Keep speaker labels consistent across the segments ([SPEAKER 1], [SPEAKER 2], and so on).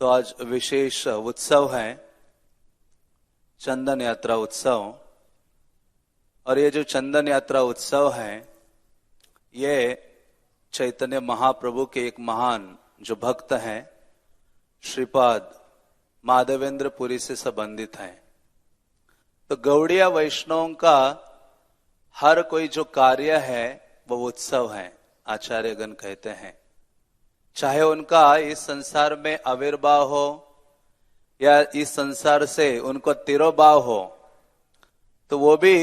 [SPEAKER 1] तो आज विशेष उत्सव है, चंदन यात्रा उत्सव। और ये जो चंदन यात्रा उत्सव है, ये चैतन्य महाप्रभु के एक महान जो भक्त हैं, श्रीपाद माधवेंद्र पुरी से संबंधित है। तो गौड़िया वैष्णवों का हर कोई जो कार्य है वो उत्सव है, आचार्यगण कहते हैं। चाहे उनका इस संसार में आविर्भाव हो या इस संसार से उनको तिरोभाव हो, तो वो भी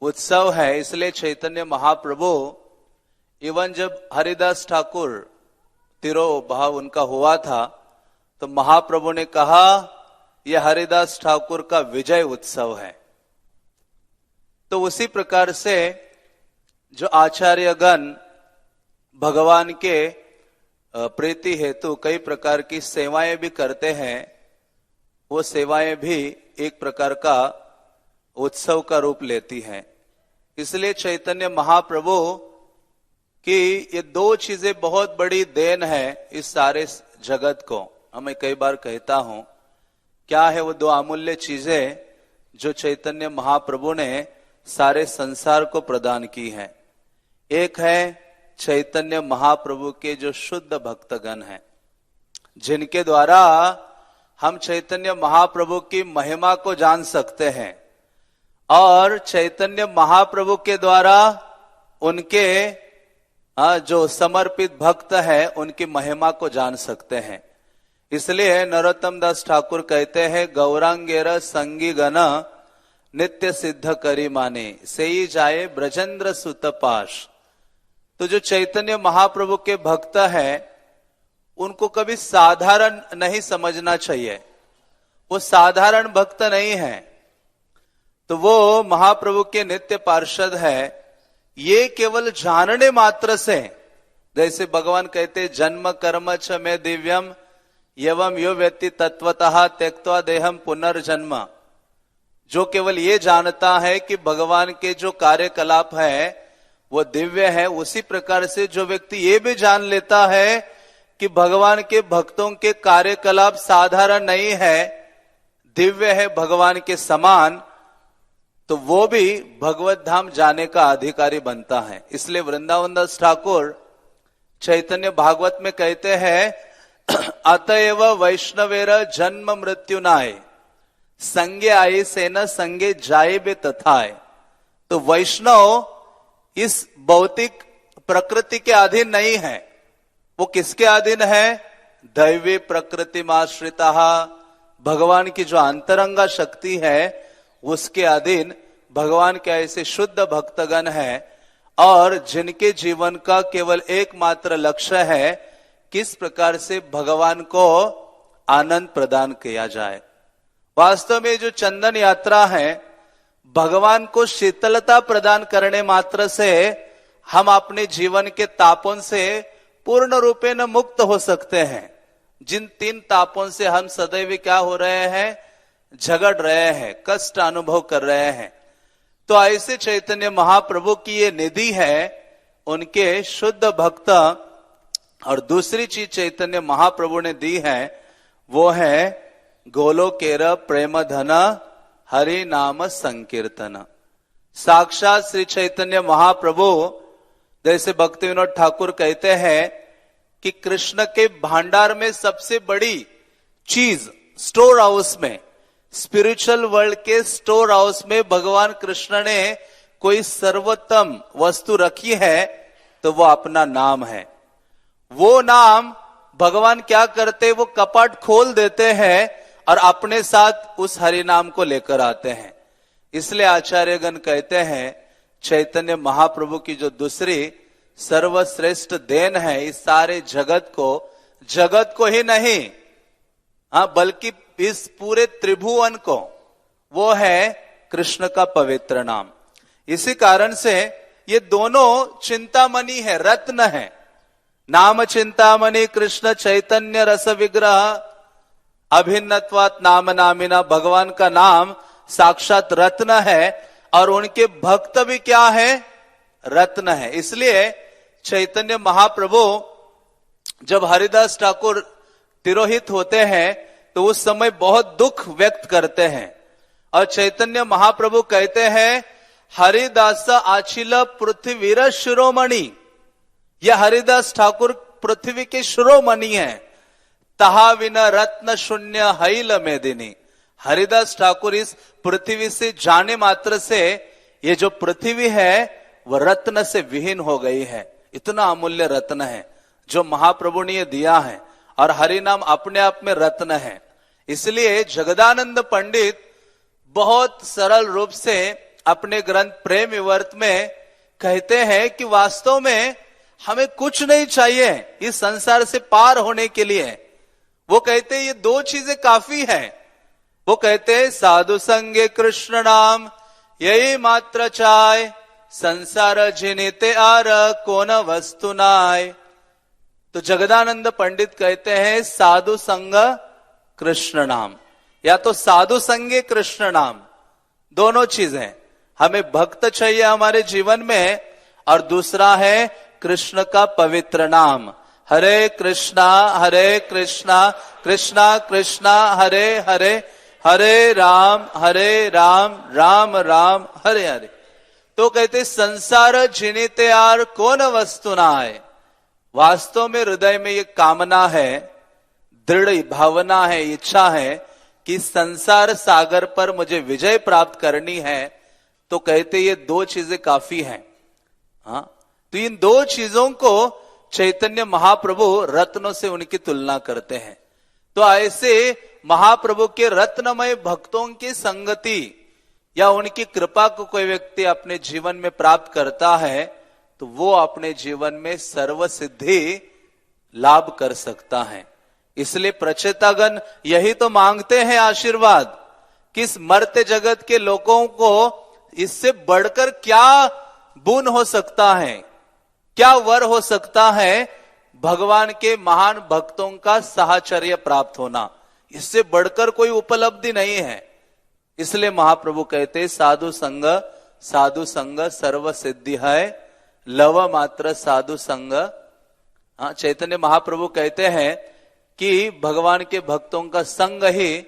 [SPEAKER 1] उत्सव है। इसलिए चैतन्य महाप्रभु इवन जब हरिदास ठाकुर तिरोभाव उनका हुआ था, तो महाप्रभु ने कहा यह हरिदास ठाकुर का विजय उत्सव है। तो उसी प्रकार से जो आचार्यगण भगवान के प्रीति हेतु कई प्रकार की सेवाएं भी करते हैं, वो सेवाएं भी एक प्रकार का उत्सव का रूप लेती हैं। इसलिए चैतन्य महाप्रभु की ये दो चीजें बहुत बड़ी देन है इस सारे जगत को। मैं कई बार कहता हूं, क्या है वो दो अमूल्य चीजें जो चैतन्य महाप्रभु ने सारे संसार को प्रदान की है। एक है चैतन्य महाप्रभु के जो शुद्ध भक्तगण हैं, जिनके द्वारा हम चैतन्य महाप्रभु की महिमा को जान सकते हैं, और चैतन्य महाप्रभु के द्वारा उनके जो समर्पित भक्त हैं उनकी महिमा को जान सकते हैं। इसलिए नरोत्तम दास ठाकुर कहते हैं, गौरांगेर संगी गण नित्य सिद्ध करी माने, सेई जाए ब्रजेंद्र सुत पाश। तो जो चैतन्य महाप्रभु के भक्त हैं, उनको कभी साधारण नहीं समझना चाहिए। वो साधारण भक्त नहीं है, तो वो महाप्रभु के नित्य पार्षद है। ये केवल जानने मात्र से, जैसे भगवान कहते जन्म कर्म च में दिव्यम एवं यो व्यक्ति तत्वतः त्यक्त्वा देहम पुनर्जन्म, जो केवल ये जानता है कि भगवान के जो कार्यकलाप है वो दिव्य है, उसी प्रकार से जो व्यक्ति ये भी जान लेता है कि भगवान के भक्तों के कार्यकलाप साधारण नहीं है, दिव्य है भगवान के समान, तो वो भी भगवत धाम जाने का अधिकारी बनता है। इसलिए वृंदावन दास ठाकुर चैतन्य भागवत में कहते हैं, अतएव वैष्णवेर जन्म मृत्यु नाय, संगे आये से न संगे जाए बे तथाय। तो वैष्णव इस भौतिक प्रकृति के अधीन नहीं है। वो किसके अधीन है? दैवी प्रकृति माश्रिता, भगवान की जो अंतरंगा शक्ति है उसके अधीन भगवान के ऐसे शुद्ध भक्तगण हैं, और जिनके जीवन का केवल एकमात्र लक्ष्य है किस प्रकार से भगवान को आनंद प्रदान किया जाए। वास्तव में जो चंदन यात्रा है, भगवान को शीतलता प्रदान करने मात्र से हम अपने जीवन के तापों से पूर्ण रूपे न मुक्त हो सकते हैं। जिन तीन तापों से हम सदैव क्या हो रहे हैं? झगड़ रहे हैं, कष्ट अनुभव कर रहे हैं। तो ऐसे चैतन्य महाप्रभु की ये निधि है, उनके शुद्ध भक्त। और दूसरी चीज चैतन्य महाप्रभु ने दी है, वो है गोलोकेर प्रेम धन हरि नाम संकीर्तन। साक्षात श्री चैतन्य महाप्रभु, जैसे भक्ति विनोद ठाकुर कहते हैं कि कृष्ण के भंडार में सबसे बड़ी चीज, स्टोर हाउस में, स्पिरिचुअल वर्ल्ड के स्टोर हाउस में भगवान कृष्ण ने कोई सर्वोत्तम वस्तु रखी है, तो वो अपना नाम है। वो नाम भगवान क्या करते? वो कपाट खोल देते हैं और अपने साथ उस हरि नाम को लेकर आते हैं। इसलिए आचार्यगण कहते हैं, चैतन्य महाप्रभु की जो दूसरी सर्वश्रेष्ठ देन है इस सारे जगत को ही नहीं, बल्कि इस पूरे त्रिभुवन को, वो है कृष्ण का पवित्र नाम। इसी कारण से ये दोनों चिंतामणि है, रत्न है। नाम चिंतामणि कृष्ण चैतन्य रस विग्रह अभिन्नत्वात् नाम नामिना। भगवान का नाम साक्षात रत्न है, और उनके भक्त भी क्या है? रत्न है। इसलिए चैतन्य महाप्रभु जब हरिदास ठाकुर तिरोहित होते हैं तो उस समय बहुत दुख व्यक्त करते हैं। और चैतन्य महाप्रभु कहते हैं, हरिदास आचिल पृथ्वीर शिरोमणि, यह हरिदास ठाकुर पृथ्वी के शिरोमणि है। तहा विन रत्न शून्य हैल मेदिनी, हरिदास ठाकुर इस पृथ्वी से जाने मात्र से ये जो पृथ्वी है वह रत्न से विहीन हो गई है। इतना अमूल्य रत्न है जो महाप्रभु ने ये दिया है, और हरि नाम अपने आप में रत्न है। इसलिए जगदानंद पंडित बहुत सरल रूप से अपने ग्रंथ प्रेम विवर्त में कहते हैं कि वास्तव में हमें कुछ नहीं चाहिए इस संसार से पार होने के लिए। वो कहते हैं ये दो चीजें काफी है। वो कहते हैं, साधु संगे कृष्ण नाम यही मात्र चाय, संसार जिनिते आर कोन वस्तु नाय। तो जगदानंद पंडित कहते हैं, साधु संग कृष्ण नाम, या तो साधु संगे कृष्ण नाम, दोनों चीजें। हमें भक्त चाहिए हमारे जीवन में, और दूसरा है कृष्ण का पवित्र नाम। हरे कृष्णा कृष्णा कृष्णा हरे हरे, हरे राम राम राम हरे हरे। तो कहते संसार जिनिते आर कौन वस्तु ना है। वास्तव में हृदय में ये कामना है, दृढ़ भावना है, इच्छा है कि संसार सागर पर मुझे विजय प्राप्त करनी है। तो कहते ये दो चीजें काफी हैं। हाँ, तो इन दो चीजों को चैतन्य महाप्रभु रत्नों से उनकी तुलना करते हैं। तो ऐसे महाप्रभु के रत्नमय भक्तों की संगति या उनकी कृपा को कोई व्यक्ति अपने जीवन में प्राप्त करता है तो वो अपने जीवन में सर्व सिद्धि लाभ कर सकता है। इसलिए प्रचेतागण यही तो मांगते हैं आशीर्वाद कि इस मर्त्य जगत के लोगों को इससे बढ़कर क्या गुण हो सकता है, क्या वर हो सकता है, भगवान के महान भक्तों का साहचर्य प्राप्त होना। इससे बढ़कर कोई उपलब्धि नहीं है। इसलिए महाप्रभु कहते साधु संग सर्व सिद्धि है, लव मात्र साधु संग। हाँ, चैतन्य महाप्रभु कहते हैं कि भगवान के भक्तों का संग ही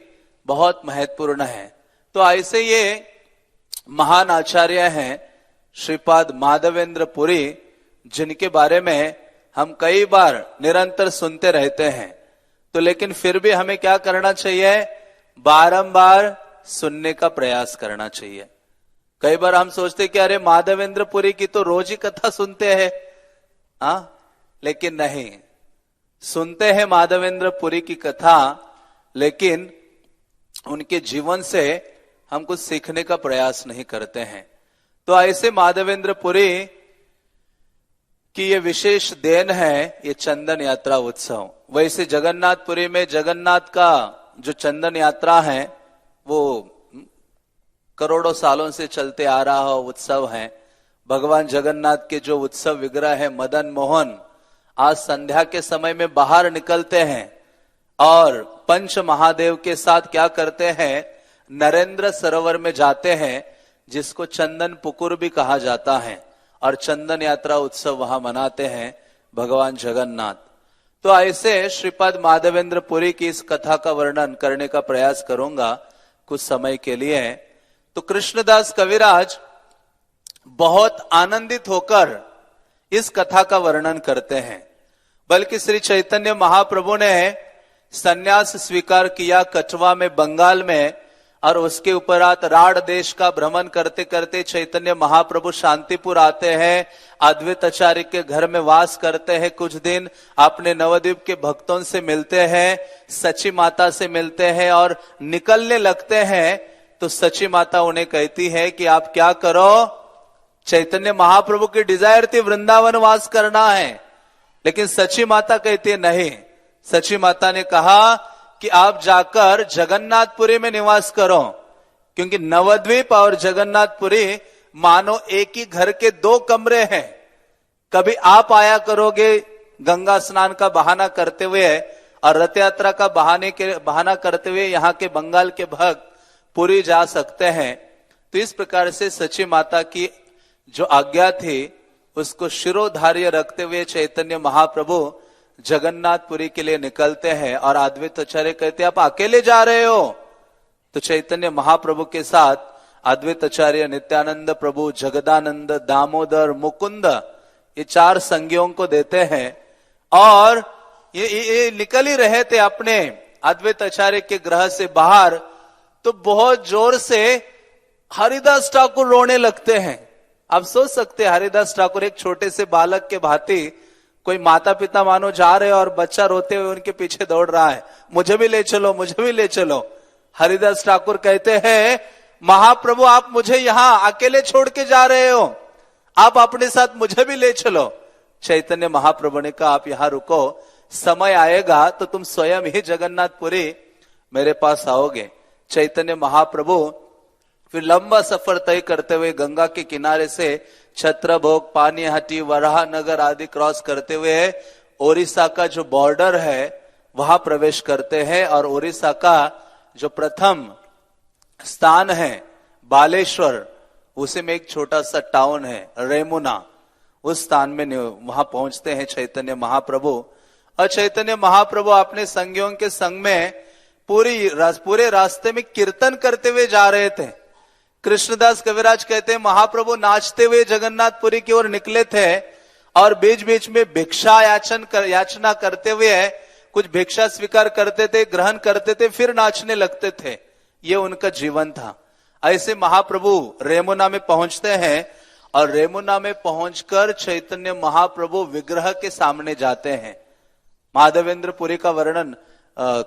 [SPEAKER 1] बहुत महत्वपूर्ण है। तो ऐसे ये महान आचार्य हैं श्रीपाद माधवेंद्र पुरी, जिनके बारे में हम कई बार निरंतर सुनते रहते हैं। तो लेकिन फिर भी हमें क्या करना चाहिए, बारंबार सुनने का प्रयास करना चाहिए। कई बार हम सोचते कि अरे माधवेंद्र पुरी की तो रोज ही कथा सुनते हैं। हाँ, लेकिन नहीं, सुनते हैं माधवेंद्र पुरी की कथा, लेकिन उनके जीवन से हम कुछ सीखने का प्रयास नहीं करते हैं। तो ऐसे माधवेंद्र पुरी की ये विशेष देन है ये चंदन यात्रा उत्सव। वैसे जगन्नाथपुरी में जगन्नाथ का जो चंदन यात्रा है वो करोड़ों सालों से चलते आ रहा उत्सव है। भगवान जगन्नाथ के जो उत्सव विग्रह है मदन मोहन, आज संध्या के समय में बाहर निकलते हैं और पंच महादेव के साथ क्या करते हैं, नरेंद्र सरोवर में जाते हैं, जिसको चंदन पुकुर भी कहा जाता है, और चंदन यात्रा उत्सव वहां मनाते हैं भगवान जगन्नाथ। तो ऐसे श्रीपाद माधवेंद्र पुरी की इस कथा का वर्णन करने का प्रयास करूंगा कुछ समय के लिए। तो कृष्णदास कविराज बहुत आनंदित होकर इस कथा का वर्णन करते हैं। बल्कि श्री चैतन्य महाप्रभु ने सन्यास स्वीकार किया कछवा में, बंगाल में, और उसके उपरांत राढ़ देश का भ्रमण करते करते चैतन्य महाप्रभु शांतिपुर आते हैं, अद्वैत आचार्य के घर में वास करते हैं। कुछ दिन अपने नवद्वीप के भक्तों से मिलते हैं, सची माता से मिलते हैं और निकलने लगते हैं। तो सची माता उन्हें कहती है कि आप क्या करो, चैतन्य महाप्रभु की डिजायर थी वृंदावन वास करना है, लेकिन सची माता कहती है नहीं। सची माता ने कहा कि आप जाकर जगन्नाथपुरी में निवास करो, क्योंकि नवद्वीप और जगन्नाथपुरी मानो एक ही घर के दो कमरे हैं। कभी आप आया करोगे गंगा स्नान का बहाना करते हुए और रथ यात्रा का बहाना करते हुए यहाँ के बंगाल के भक्त पुरी जा सकते हैं। तो इस प्रकार से सची माता की जो आज्ञा थी उसको शिरोधार्य रखते हुए चैतन्य महाप्रभु जगन्नाथपुरी के लिए निकलते हैं और अद्वैत आचार्य कहते हैं आप अकेले जा रहे हो। तो चैतन्य महाप्रभु के साथ अद्वैत आचार्य, नित्यानंद प्रभु, जगदानंद, दामोदर, मुकुंद, ये 4 संज्ञों को देते हैं और ये निकल ही रहे थे अपने अद्वैत आचार्य के ग्रह से बाहर। तो बहुत जोर से हरिदास ठाकुर रोने लगते हैं। आप सोच सकते हैं हरिदास ठाकुर एक छोटे से बालक के भांति, कोई माता पिता मानो जा रहे और बच्चा रोते हुए उनके पीछे दौड़ रहा है, मुझे भी ले चलो, मुझे भी ले चलो। हरिदास ठाकुर कहते हैं महाप्रभु आप मुझे यहां अकेले छोड़ के जा रहे हो, आप अपने साथ मुझे भी ले चलो। चैतन्य महाप्रभु ने कहा आप यहां रुको, समय आएगा तो तुम स्वयं ही जगन्नाथपुरी मेरे पास आओगे। चैतन्य महाप्रभु फिर लंबा सफर तय करते हुए गंगा के किनारे से छत्रभोग, पानीहाटी, वराह नगर आदि क्रॉस करते हुए ओडिशा का जो बॉर्डर है वहां प्रवेश करते हैं। और ओडिशा का जो प्रथम स्थान है बालेश्वर, उसी में एक छोटा सा टाउन है रेमुना, उस स्थान में वहां पहुंचते हैं चैतन्य महाप्रभु। और चैतन्य महाप्रभु अपने संगियों के संग में पूरे रास्ते में कीर्तन करते हुए जा रहे थे। कृष्णदास कविराज कहते हैं महाप्रभु नाचते हुए जगन्नाथपुरी की ओर निकले थे और बीच बीच में भिक्षा याचना करते हुए कुछ भिक्षा स्वीकार करते थे, ग्रहण करते थे, फिर नाचने लगते थे। ये उनका जीवन था। ऐसे महाप्रभु रेमुना में पहुंचते हैं और रेमुना में पहुंचकर चैतन्य महाप्रभु विग्रह के सामने जाते हैं। माधवेंद्रपुरी का वर्णन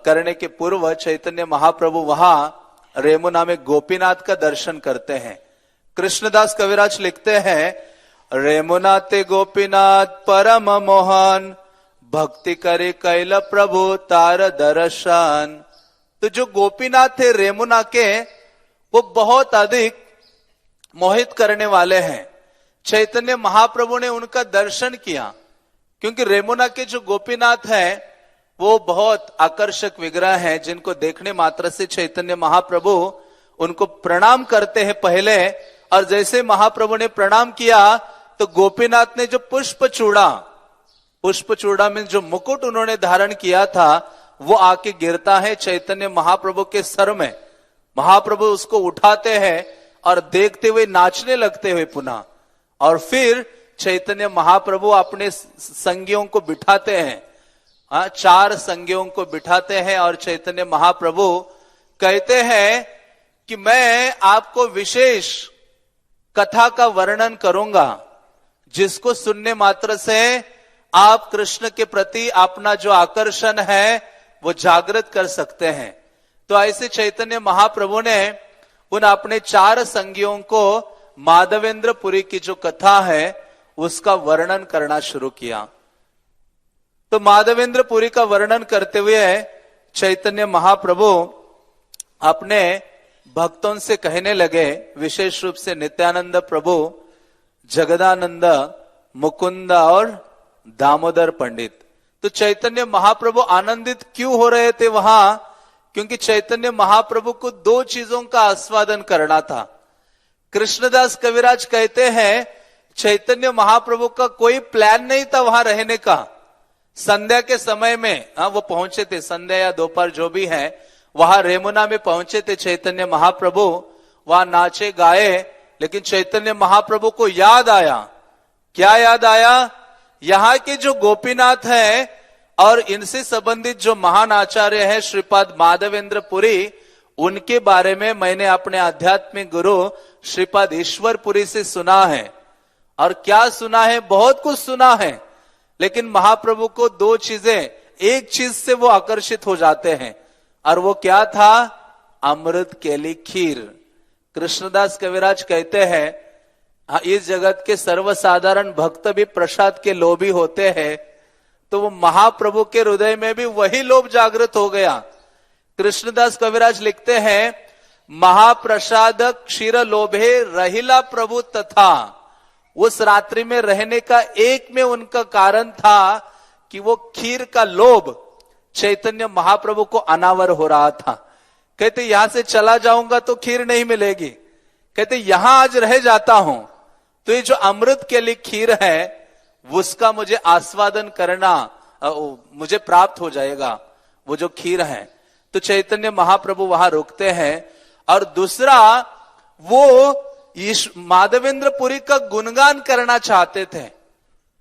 [SPEAKER 1] करने के पूर्व चैतन्य महाप्रभु वहां रेमुना में गोपीनाथ का दर्शन करते हैं। कृष्णदास कविराज लिखते हैं रेमुना ते गोपीनाथ परम मोहन, भक्ति करे कैल प्रभु तार दर्शन। तो जो गोपीनाथ थे रेमुना के, वो बहुत अधिक मोहित करने वाले हैं। चैतन्य महाप्रभु ने उनका दर्शन किया क्योंकि रेमुना के जो गोपीनाथ हैं वो बहुत आकर्षक विग्रह हैं, जिनको देखने मात्र से चैतन्य महाप्रभु उनको प्रणाम करते हैं पहले। और जैसे महाप्रभु ने प्रणाम किया तो गोपीनाथ ने जो पुष्प चूड़ा में जो मुकुट उन्होंने धारण किया था वो आके गिरता है चैतन्य महाप्रभु के सर में। महाप्रभु उसको उठाते हैं और देखते हुए नाचने लगते हुए पुनः। और फिर चैतन्य महाप्रभु अपने संगियों को बिठाते हैं, 4 संगियों को बिठाते हैं और चैतन्य महाप्रभु कहते हैं कि मैं आपको विशेष कथा का वर्णन करूंगा जिसको सुनने मात्र से आप कृष्ण के प्रति अपना जो आकर्षण है वो जागृत कर सकते हैं। तो ऐसे चैतन्य महाप्रभु ने उन अपने 4 संगियों को माधवेंद्रपुरी की जो कथा है उसका वर्णन करना शुरू किया। तो माधवेंद्रपुरी का वर्णन करते हुए चैतन्य महाप्रभु अपने भक्तों से कहने लगे, विशेष रूप से नित्यानंद प्रभु, जगदानंद, मुकुंद और दामोदर पंडित। तो चैतन्य महाप्रभु आनंदित क्यों हो रहे थे वहां? क्योंकि चैतन्य महाप्रभु को 2 चीजों का आस्वादन करना था। कृष्णदास कविराज कहते हैं चैतन्य महाप्रभु का कोई प्लान नहीं था वहां रहने का। संध्या के समय में वो पहुंचे थे, संध्या या दोपहर जो भी है, वहां रेमुना में पहुंचे थे चैतन्य महाप्रभु। वहां नाचे गाए, लेकिन चैतन्य महाप्रभु को याद आया। क्या याद आया? यहाँ के जो गोपीनाथ हैं और इनसे संबंधित जो महान आचार्य है श्रीपाद माधवेंद्रपुरी, उनके बारे में मैंने अपने आध्यात्मिक गुरु श्रीपाद ईश्वरपुरी से सुना है। और क्या सुना है? बहुत कुछ सुना है, लेकिन महाप्रभु को 2 चीजें, एक चीज से वो आकर्षित हो जाते हैं, और वो क्या था? अमृत केली खीर। कृष्णदास कविराज कहते हैं इस जगत के सर्वसाधारण भक्त भी प्रसाद के लोभी होते हैं, तो वो महाप्रभु के हृदय में भी वही लोभ जागृत हो गया। कृष्णदास कविराज लिखते हैं महाप्रसाद क्षीर लोभे रहिला प्रभु तथा। उस रात्रि में रहने का एक में उनका कारण था कि वो खीर का लोभ चैतन्य महाप्रभु को अनावर हो रहा था। कहते यहां से चला जाऊंगा तो खीर नहीं मिलेगी, कहते यहां आज रह जाता हूं तो ये जो अमृत के लिए खीर है उसका मुझे आस्वादन करना मुझे प्राप्त हो जाएगा वो जो खीर है। तो चैतन्य महाप्रभु वहां रुकते हैं। और दूसरा, वो माधवेंद्रपुरी का गुणगान करना चाहते थे।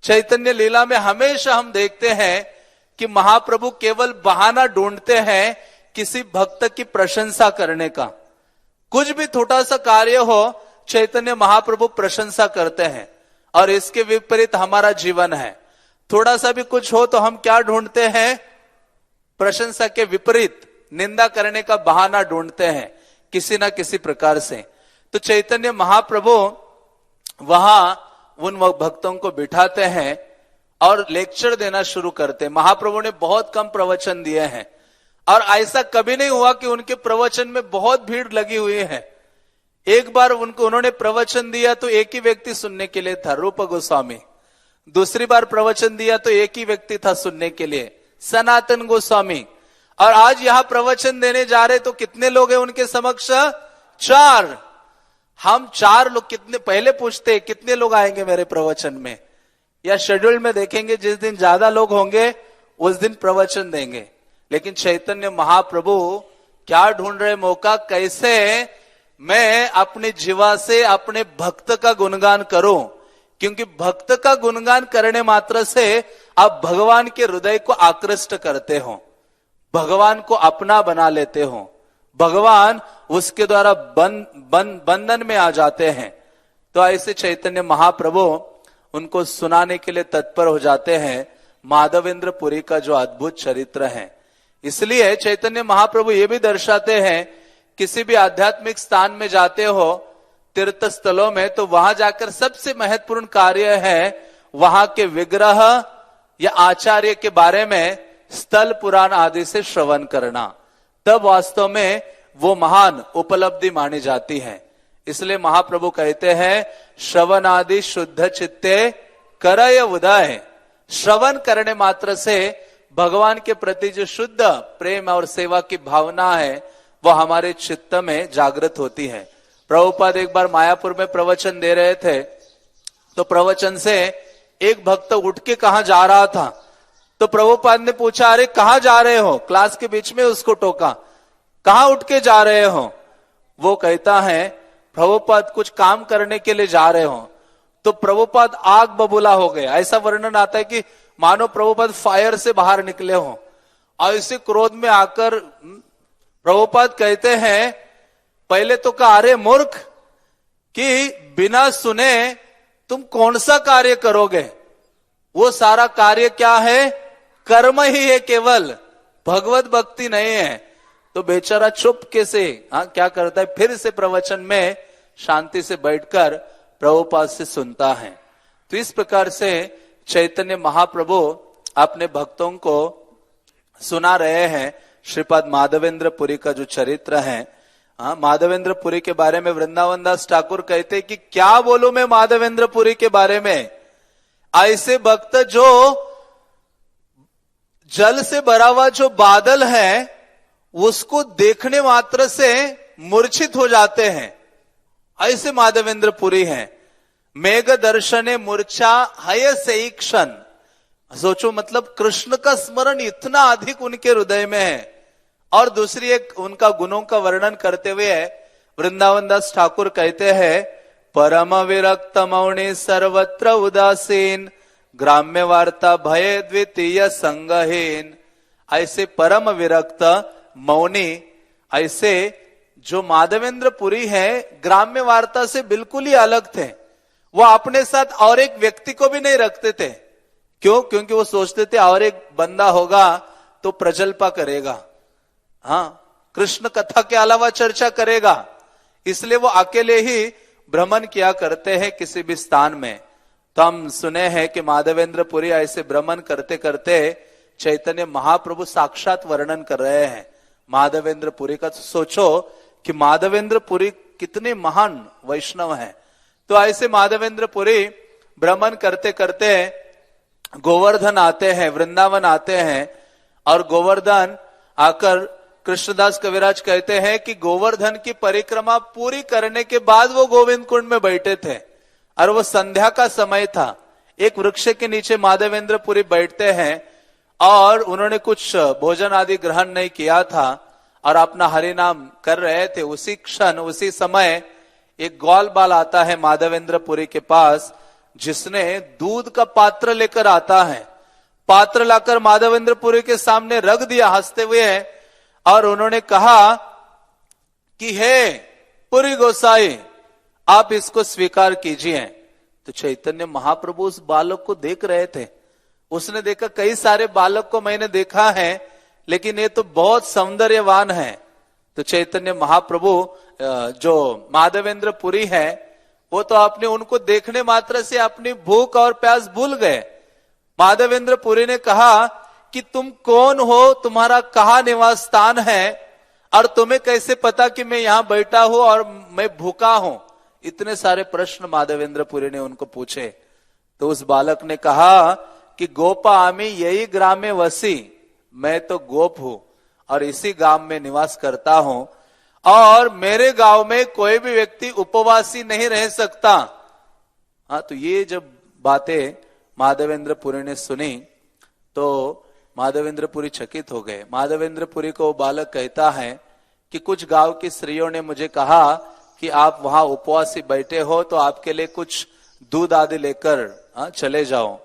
[SPEAKER 1] चैतन्य लीला में हमेशा हम देखते हैं कि महाप्रभु केवल बहाना ढूंढते हैं किसी भक्त की प्रशंसा करने का। कुछ भी छोटा सा कार्य हो, चैतन्य महाप्रभु प्रशंसा करते हैं। और इसके विपरीत हमारा जीवन है। थोड़ा सा भी कुछ हो तो हम क्या ढूंढते हैं? प्रशंसा के विपरीत निंदा करने का बहाना ढूंढते हैं किसी ना किसी प्रकार से। तो चैतन्य महाप्रभु वहां उन भक्तों को बिठाते हैं और लेक्चर देना शुरू करते हैं। महाप्रभु ने बहुत कम प्रवचन दिए हैं और ऐसा कभी नहीं हुआ कि उनके प्रवचन में बहुत भीड़ लगी हुई है। एक बार उन्होंने प्रवचन दिया तो एक ही व्यक्ति सुनने के लिए था, रूप गोस्वामी। दूसरी बार प्रवचन दिया तो एक ही व्यक्ति था सुनने के लिए, सनातन गोस्वामी। और आज यहां प्रवचन देने जा रहे तो कितने लोग हैं उनके समक्ष? 4। हम 4 लोग कितने, पहले पूछते हैं कितने लोग आएंगे मेरे प्रवचन में, या शेड्यूल में देखेंगे जिस दिन ज्यादा लोग होंगे उस दिन प्रवचन देंगे। लेकिन चैतन्य महाप्रभु क्या ढूंढ रहे? मौका, कैसे मैं अपने जीवा से अपने भक्त का गुणगान करूं। क्योंकि भक्त का गुणगान करने मात्र से आप भगवान के हृदय को आकृष्ट करते हो, भगवान को अपना बना लेते हो, भगवान उसके द्वारा बंधन में आ जाते हैं। तो ऐसे चैतन्य महाप्रभु उनको सुनाने के लिए तत्पर हो जाते हैं माधवेंद्रपुरी का जो अद्भुत चरित्र है। इसलिए चैतन्य महाप्रभु ये भी दर्शाते हैं, किसी भी आध्यात्मिक स्थान में जाते हो, तीर्थ स्थलों में, तो वहां जाकर सबसे महत्वपूर्ण कार्य है वहां के विग्रह या आचार्य के बारे में स्थल पुराण आदि से श्रवण करना। तब वास्तव में वो महान उपलब्धि मानी जाती है। इसलिए महाप्रभु कहते हैं, श्रवण आदि शुद्ध चित्ते करय उदय। श्रवण करने मात्र से भगवान के प्रति जो शुद्ध प्रेम और सेवा की भावना है वो हमारे चित्त में जागृत होती है। प्रभुपाद एक बार मायापुर में प्रवचन दे रहे थे, तो प्रवचन से एक भक्त उठ के कहां जा रहा था। तो प्रभुपाद ने पूछा, अरे कहां जा रहे हो? क्लास के बीच में उसको टोका, कहां उठ के जा रहे हो? वो कहता है, प्रभुपाद कुछ काम करने के लिए जा रहे हो। तो प्रभुपाद आग बबूला हो गए। ऐसा वर्णन आता है कि मानो प्रभुपाद फायर से बाहर निकले हो। और इसे क्रोध में आकर प्रभुपाद कहते हैं, पहले तो कहा, अरे मूर्ख, कि बिना सुने तुम कौन सा कार्य करोगे? वो सारा कार्य क्या है? कर्म ही है केवल, भगवत भक्ति नहीं है। तो बेचारा चुपके से क्या करता है, फिर से प्रवचन में शांति से बैठकर प्रभुपाद से सुनता है। तो इस प्रकार से चैतन्य महाप्रभु अपने भक्तों को सुना रहे हैं श्रीपाद माधवेंद्रपुरी का जो चरित्र है। माधवेंद्रपुरी के बारे में वृंदावन दास ठाकुर कहते हैं कि क्या बोलूं मैं माधवेंद्रपुरी के बारे में। ऐसे भक्त जो जल से भरा हुआ जो बादल है उसको देखने मात्र से मूर्छित हो जाते हैं, ऐसे माधवेंद्रपुरी हैं। मेघ दर्शने मूर्छा हय से क्षण। सोचो, मतलब कृष्ण का स्मरण इतना अधिक उनके हृदय में है। और दूसरी एक उनका गुणों का वर्णन करते हुए वृंदावन दास ठाकुर कहते हैं, परम विरक्त मौनी सर्वत्र उदासीन, ग्राम्य वार्ता भय द्वितीय संगहीन। ऐसे परम विरक्त मौनी, ऐसे जो माधवेंद्रपुरी है, ग्राम्य वार्ता से बिल्कुल ही अलग थे। वो अपने साथ और एक व्यक्ति को भी नहीं रखते थे। क्यों? क्योंकि वो सोचते थे और एक बंदा होगा तो प्रजल्पा करेगा, कृष्ण कथा के अलावा चर्चा करेगा। इसलिए वो अकेले ही भ्रमण किया करते हैं किसी भी स्थान में। तो हम सुने हैं कि माधवेंद्रपुरी ऐसे भ्रमण करते करते चैतन्य महाप्रभु साक्षात वर्णन कर रहे हैं माधवेंद्रपुरी का। तो सोचो कि माधवेंद्रपुरी कितने महान वैष्णव हैं। तो ऐसे माधवेंद्रपुरी भ्रमण करते करते गोवर्धन आते हैं, वृंदावन आते हैं। और गोवर्धन आकर कृष्णदास कविराज कहते हैं कि गोवर्धन की परिक्रमा पूरी करने के बाद वो गोविंद कुंड में बैठे थे और वो संध्या का समय था। एक वृक्ष के नीचे माधवेंद्रपुरी बैठते हैं और उन्होंने कुछ भोजन आदि ग्रहण नहीं किया था और अपना हरि नाम कर रहे थे। उसी क्षण उसी समय एक ग्वाल बाल आता है माधवेंद्रपुरी के पास, जिसने दूध का पात्र लेकर आता है। पात्र लाकर माधवेंद्रपुरी के सामने रख दिया हंसते हुए, और उन्होंने कहा कि हे पुरी गोसाई, आप इसको स्वीकार कीजिए। तो चैतन्य महाप्रभु उस बालक को देख रहे थे। उसने देखा कई सारे बालक को मैंने देखा है, लेकिन ये तो बहुत सौंदर्यवान है। तो चैतन्य महाप्रभु जो माधवेंद्रपुरी है, वो तो आपने उनको देखने मात्र से अपनी भूख और प्यास भूल गए। माधवेंद्रपुरी ने कहा कि तुम कौन हो, तुम्हारा कहाँ निवास स्थान है, और तुम्हें कैसे पता कि मैं यहां बैठा हूं और मैं भूखा हूं। इतने सारे प्रश्न माधवेंद्रपुरी ने उनको पूछे। तो उस बालक ने कहा कि गोपा आमी यही ग्राम में वसी, मैं तो गोप हूं और इसी गांव में निवास करता हूं, और मेरे गांव में कोई भी व्यक्ति उपवासी नहीं रह सकता। हाँ, तो ये जब बातें माधवेंद्रपुरी ने सुनी तो माधवेंद्रपुरी चकित हो गए। माधवेंद्रपुरी को बालक कहता है कि कुछ गांव की स्त्रियों ने मुझे कहा कि आप वहां उपवासी बैठे हो, तो आपके लिए कुछ दूध आदि लेकर चले जाओ।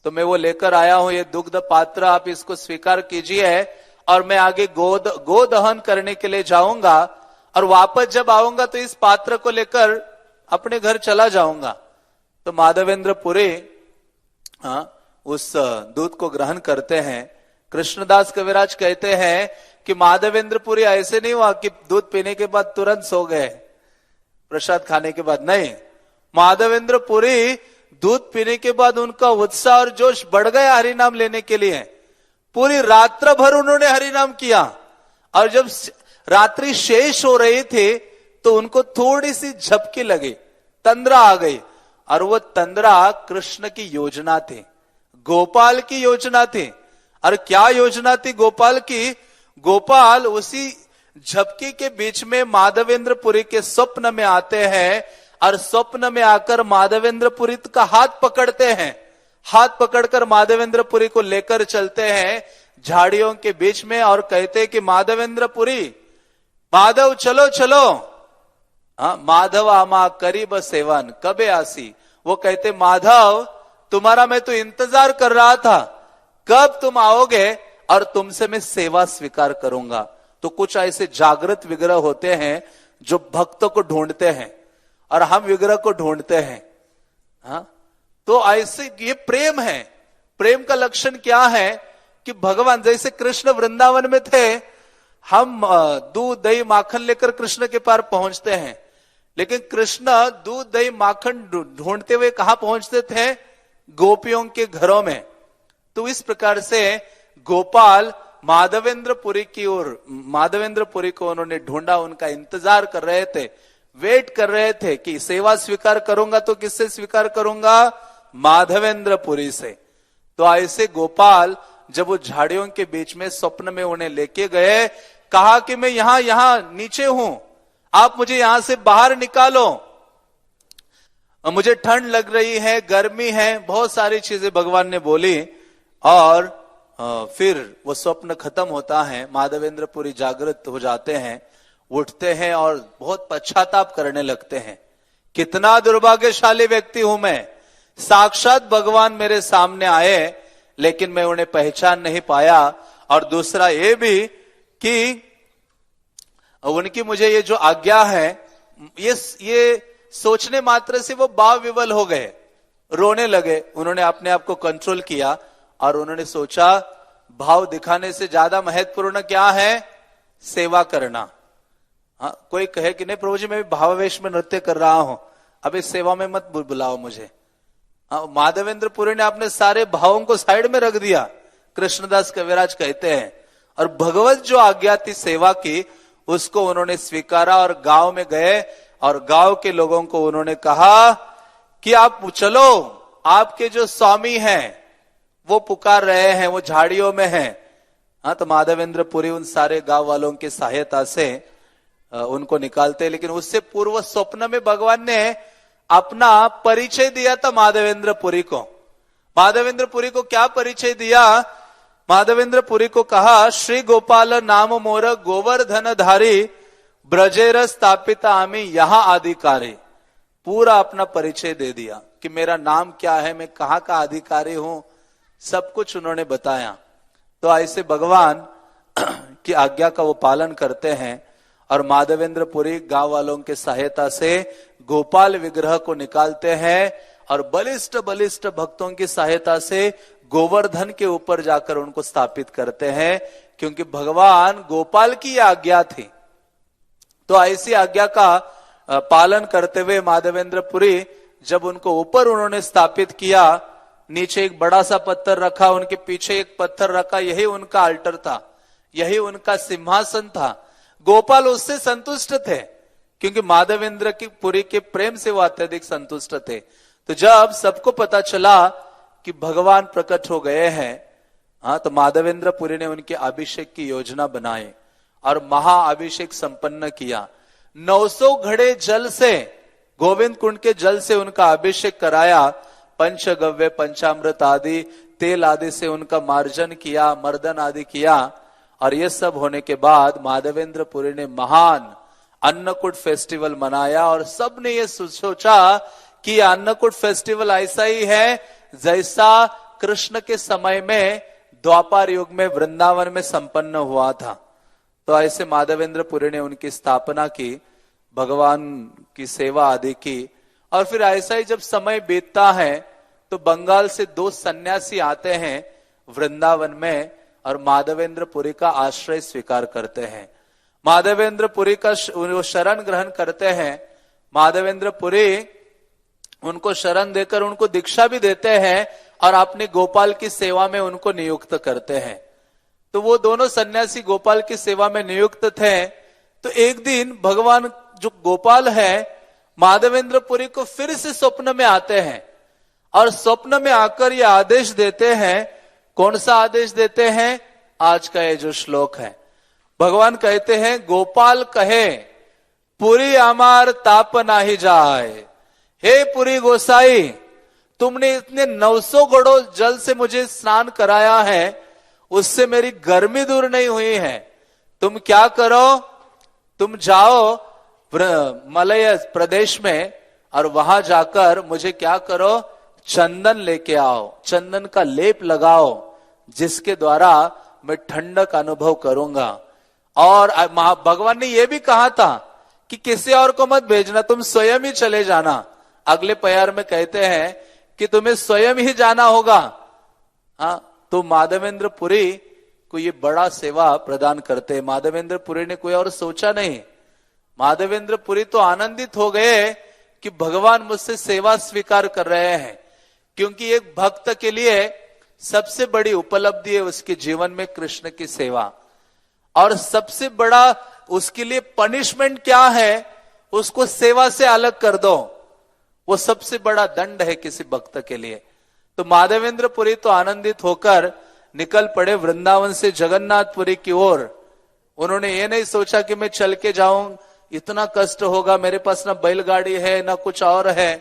[SPEAKER 1] तो मैं वो लेकर आया हूं, ये दुग्ध पात्र, आप इसको स्वीकार कीजिए, और मैं आगे गोदहन करने के लिए जाऊंगा, और वापस जब आऊंगा तो इस पात्र को लेकर अपने घर चला जाऊंगा। तो माधवेंद्रपुरी उस दूध को ग्रहण करते हैं। कृष्णदास कविराज कहते हैं कि माधवेंद्रपुरी ऐसे नहीं हुआ कि दूध पीने के बाद तुरंत सो गए प्रसाद खाने के बाद, नहीं। माधवेंद्रपुरी दूध पीने के बाद उनका उत्साह और जोश बढ़ गया हरि नाम लेने के लिए। पूरी रात्र भर उन्होंने हरि नाम किया, और जब रात्रि शेष हो रही थी तो उनको थोड़ी सी झपकी लगी, तंद्रा आ गई, और वो तंद्रा कृष्ण की योजना थी, गोपाल की योजना थी। और क्या योजना थी गोपाल की? गोपाल उसी झपकी के बीच में माधवेंद्रपुरी के स्वप्न में आते हैं, और स्वप्न में आकर माधवेंद्रपुरी का हाथ पकड़ते हैं। हाथ पकड़कर माधवेंद्रपुरी को लेकर चलते हैं झाड़ियों के बीच में, और कहते हैं कि माधवेंद्रपुरी, माधव चलो चलो, माधव आमा करीब सेवन कबे आसी। वो कहते माधव, तुम्हारा मैं तो इंतजार कर रहा था, कब तुम आओगे और तुमसे मैं सेवा स्वीकार करूंगा। तो कुछ ऐसे जागृत विग्रह होते हैं जो भक्तों को ढूंढते हैं, और हम विग्रह को ढूंढते हैं। हाँ, तो ऐसे ये प्रेम है। प्रेम का लक्षण क्या है कि भगवान जैसे कृष्ण वृंदावन में थे, हम दूध दही माखन लेकर कृष्ण के पार पहुंचते हैं, लेकिन कृष्ण दूध दही माखन ढूंढते हुए कहां पहुंचते थे? गोपियों के घरों में। तो इस प्रकार से गोपाल माधवेंद्रपुरी की ओर, माधवेंद्रपुरी को उन्होंने ढूंढा, उनका इंतजार कर रहे थे, वेट कर रहे थे कि सेवा स्वीकार करूंगा तो किससे स्वीकार करूंगा? माधवेंद्रपुरी से। तो ऐसे गोपाल जब वो झाड़ियों के बीच में स्वप्न में उन्हें लेके गए, कहा कि मैं यहां नीचे हूं, आप मुझे यहां से बाहर निकालो, मुझे ठंड लग रही है, गर्मी है, बहुत सारी चीजें भगवान ने बोली। और फिर वो स्वप्न खत्म होता है, माधवेंद्रपुरी जागृत हो जाते हैं, उठते हैं और बहुत पश्चाताप करने लगते हैं। कितना दुर्भाग्यशाली व्यक्ति हूं मैं, साक्षात भगवान मेरे सामने आए लेकिन मैं उन्हें पहचान नहीं पाया। और दूसरा ये भी कि उनकी मुझे ये जो आज्ञा है, ये सोचने मात्र से वो भाव विवल हो गए, रोने लगे। उन्होंने अपने आप को कंट्रोल किया और उन्होंने सोचा भाव दिखाने से ज्यादा महत्वपूर्ण क्या है? सेवा करना। हाँ, कोई कहे कि नहीं प्रभु जी मैं भावावेश में नृत्य कर रहा हूं, अब इस सेवा में मत बुलाओ मुझे। हाँ, माधवेंद्रपुरी ने अपने सारे भावों को साइड में रख दिया, कृष्णदास कविराज कहते हैं, और भगवत जो आज्ञा थी सेवा की उसको उन्होंने स्वीकारा और गांव में गए और गांव के लोगों को उन्होंने कहा कि आप चलो, आपके जो स्वामी हैं वो पुकार रहे हैं, वो झाड़ियों में हैं। हाँ, तो माधवेंद्रपुरी उन सारे गांव वालों की सहायता से उनको निकालते। लेकिन उससे पूर्व स्वप्न में भगवान ने अपना परिचय दिया था माधवेंद्रपुरी को। माधवेंद्रपुरी को क्या परिचय दिया माधवेंद्र पुरी को कहा, श्री गोपाल नाम मोर गोवर्धन धारी, ब्रजेर स्थापित आमी यहां अधिकारी। पूरा अपना परिचय दे दिया कि मेरा नाम क्या है, मैं कहाँ का अधिकारी हूं, सब कुछ उन्होंने बताया। तो ऐसे भगवान की आज्ञा का वो पालन करते हैं और माधवेंद्र पुरी गांव वालों के सहायता से गोपाल विग्रह को निकालते हैं और बलिष्ठ बलिष्ठ भक्तों की सहायता से गोवर्धन के ऊपर जाकर उनको स्थापित करते हैं, क्योंकि भगवान गोपाल की आज्ञा थी। तो ऐसी आज्ञा का पालन करते हुए माधवेंद्र पुरी जब उनको ऊपर उन्होंने स्थापित किया, नीचे एक बड़ा सा पत्थर रखा, उनके पीछे एक पत्थर रखा, यही उनका अल्टर था, यही उनका सिंहासन था। गोपाल उससे संतुष्ट थे क्योंकि माधवेंद्र की पुरी के प्रेम से वो अत्यधिक संतुष्ट थे। तो जब सबको पता चला कि भगवान प्रकट हो गए हैं, तो माधवेंद्र पुरी ने उनके अभिषेक की योजना बनाई और महाअभिषेक संपन्न किया। 900 घड़े जल से, गोविंद कुंड के जल से उनका अभिषेक कराया। पंचगव्य, पंचामृत आदि तेल आदि से उनका मार्जन किया, मर्दन आदि किया। और ये सब होने के बाद माधवेंद्र पुरी ने महान अन्नकूट फेस्टिवल मनाया और सबने ये सोचा कि अन्नकूट फेस्टिवल ऐसा ही है जैसा कृष्ण के समय में द्वापर युग में वृंदावन में संपन्न हुआ था। तो ऐसे माधवेंद्र पुरी ने उनकी स्थापना की, भगवान की सेवा आदि की। और फिर ऐसा ही जब समय बीतता है तो बंगाल से 2 सन्यासी आते हैं वृंदावन में और माधवेंद्र पुरी का आश्रय स्वीकार करते हैं। माधवेंद्र पुरी का शरण ग्रहण करते हैं। माधवेंद्र पुरी उनको शरण देकर उनको दीक्षा भी देते हैं और अपने गोपाल की सेवा में उनको नियुक्त करते हैं। तो वो दोनों सन्यासी गोपाल की सेवा में नियुक्त थे। तो एक दिन भगवान जो गोपाल है माधवेंद्र पुरी को फिर से स्वप्न में आते हैं और स्वप्न में आकर ये आदेश देते हैं। कौन सा आदेश देते हैं? आज का ये जो श्लोक है, भगवान कहते हैं, गोपाल कहे पुरी अमार ताप नाही जाए। हे पुरी गोसाई, तुमने इतने 900 घड़ों जल से मुझे स्नान कराया है, उससे मेरी गर्मी दूर नहीं हुई है। तुम क्या करो, तुम जाओ मलय प्रदेश में और वहां जाकर मुझे क्या करो, चंदन लेके आओ, चंदन का लेप लगाओ, जिसके द्वारा मैं ठंडक अनुभव करूंगा। और भगवान ने यह भी कहा था कि किसी और को मत भेजना, तुम स्वयं ही चले जाना। अगले प्यार में कहते हैं कि तुम्हें स्वयं ही जाना होगा। तो माधवेंद्र पुरी को ये बड़ा सेवा प्रदान करते हैं। माधवेंद्र पुरी ने कोई और सोचा नहीं। माधवेंद्र पुरी तो आनंदित हो गए कि भगवान मुझसे सेवा स्वीकार कर रहे हैं, क्योंकि एक भक्त के लिए सबसे बड़ी उपलब्धि है उसके जीवन में कृष्ण की सेवा। और सबसे बड़ा उसके लिए पनिशमेंट क्या है, उसको सेवा से अलग कर दो, वो सबसे बड़ा दंड है किसी भक्त के लिए। तो माधवेंद्र पुरी तो आनंदित होकर निकल पड़े वृंदावन से जगन्नाथपुरी की ओर। उन्होंने ये नहीं सोचा कि मैं चल के जाऊं, इतना कष्ट होगा, मेरे पास ना बैलगाड़ी है ना कुछ और है।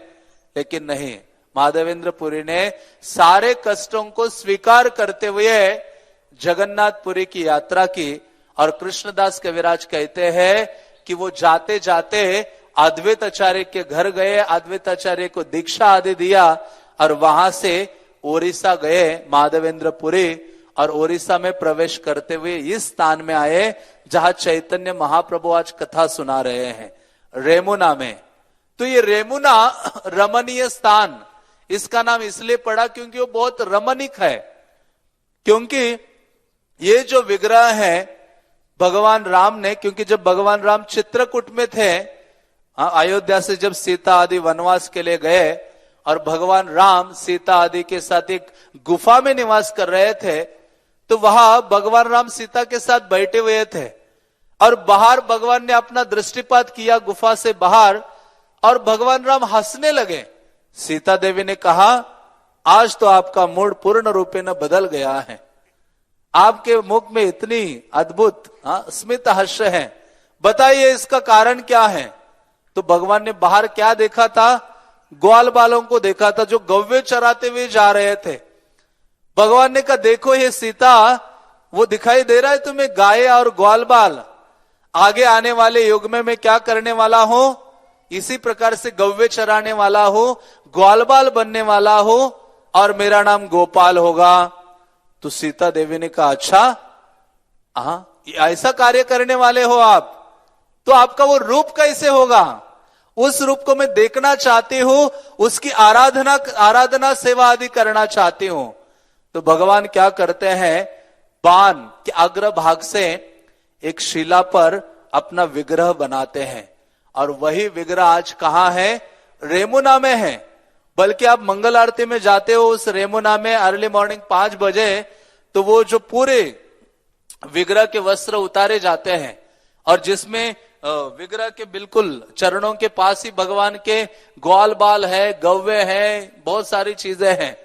[SPEAKER 1] लेकिन नहीं, माधवेंद्र पुरी ने सारे कष्टों को स्वीकार करते हुए जगन्नाथपुरी की यात्रा की। और कृष्णदास कविराज कहते हैं कि वो जाते जाते अद्वैत आचार्य के घर गए, अद्वैत आचार्य को दीक्षा आदि दिया और वहां से ओडिशा गए माधवेंद्र पुरी। और ओडिशा में प्रवेश करते हुए इस स्थान में आए जहां चैतन्य महाप्रभु आज कथा सुना रहे हैं, रेमुना में। तो ये रेमुना रमणीय स्थान, इसका नाम इसलिए पड़ा क्योंकि वो बहुत रमणीक है। क्योंकि ये जो विग्रह है भगवान राम ने, क्योंकि जब भगवान राम चित्रकूट में थे, अयोध्या से जब सीता आदि वनवास के लिए गए और भगवान राम सीता आदि के साथ एक गुफा में निवास कर रहे थे, तो वहां भगवान राम सीता के साथ बैठे हुए थे और बाहर भगवान ने अपना दृष्टिपात किया गुफा से बाहर और भगवान राम हंसने लगे। सीता देवी ने कहा, आज तो आपका मूड पूर्ण रूपे न बदल गया है, आपके मुख में इतनी अद्भुत स्मित हास्य है, बताइए इसका कारण क्या है। तो भगवान ने बाहर क्या देखा था, ग्वाल बालों को देखा था जो गौवे चराते हुए जा रहे थे। भगवान ने कहा देखो ये सीता, वो दिखाई दे रहा है तुम्हें गाय और ग्वाल बाल, आगे आने वाले युग में मैं क्या करने वाला हूं, इसी प्रकार से गव्य चराने वाला हूं, ग्वाल बाल बनने वाला हूं और मेरा नाम गोपाल होगा। तो सीता देवी ने कहा अच्छा, ऐसा कार्य करने वाले हो आप, तो आपका वो रूप कैसे होगा, उस रूप को मैं देखना चाहती हूं, उसकी आराधना सेवा आदि करना चाहती हूं। तो भगवान क्या करते हैं, बाण के अग्र भाग से एक शिला पर अपना विग्रह बनाते हैं, और वही विग्रह आज कहां है, रेमुना में है। बल्कि आप मंगल आरती में जाते हो उस रेमुना में अर्ली मॉर्निंग 5 बजे, तो वो जो पूरे विग्रह के वस्त्र उतारे जाते हैं, और जिसमें विग्रह के बिल्कुल चरणों के पास ही भगवान के ग्वाल बाल है, गव्य है, बहुत सारी चीजें हैं।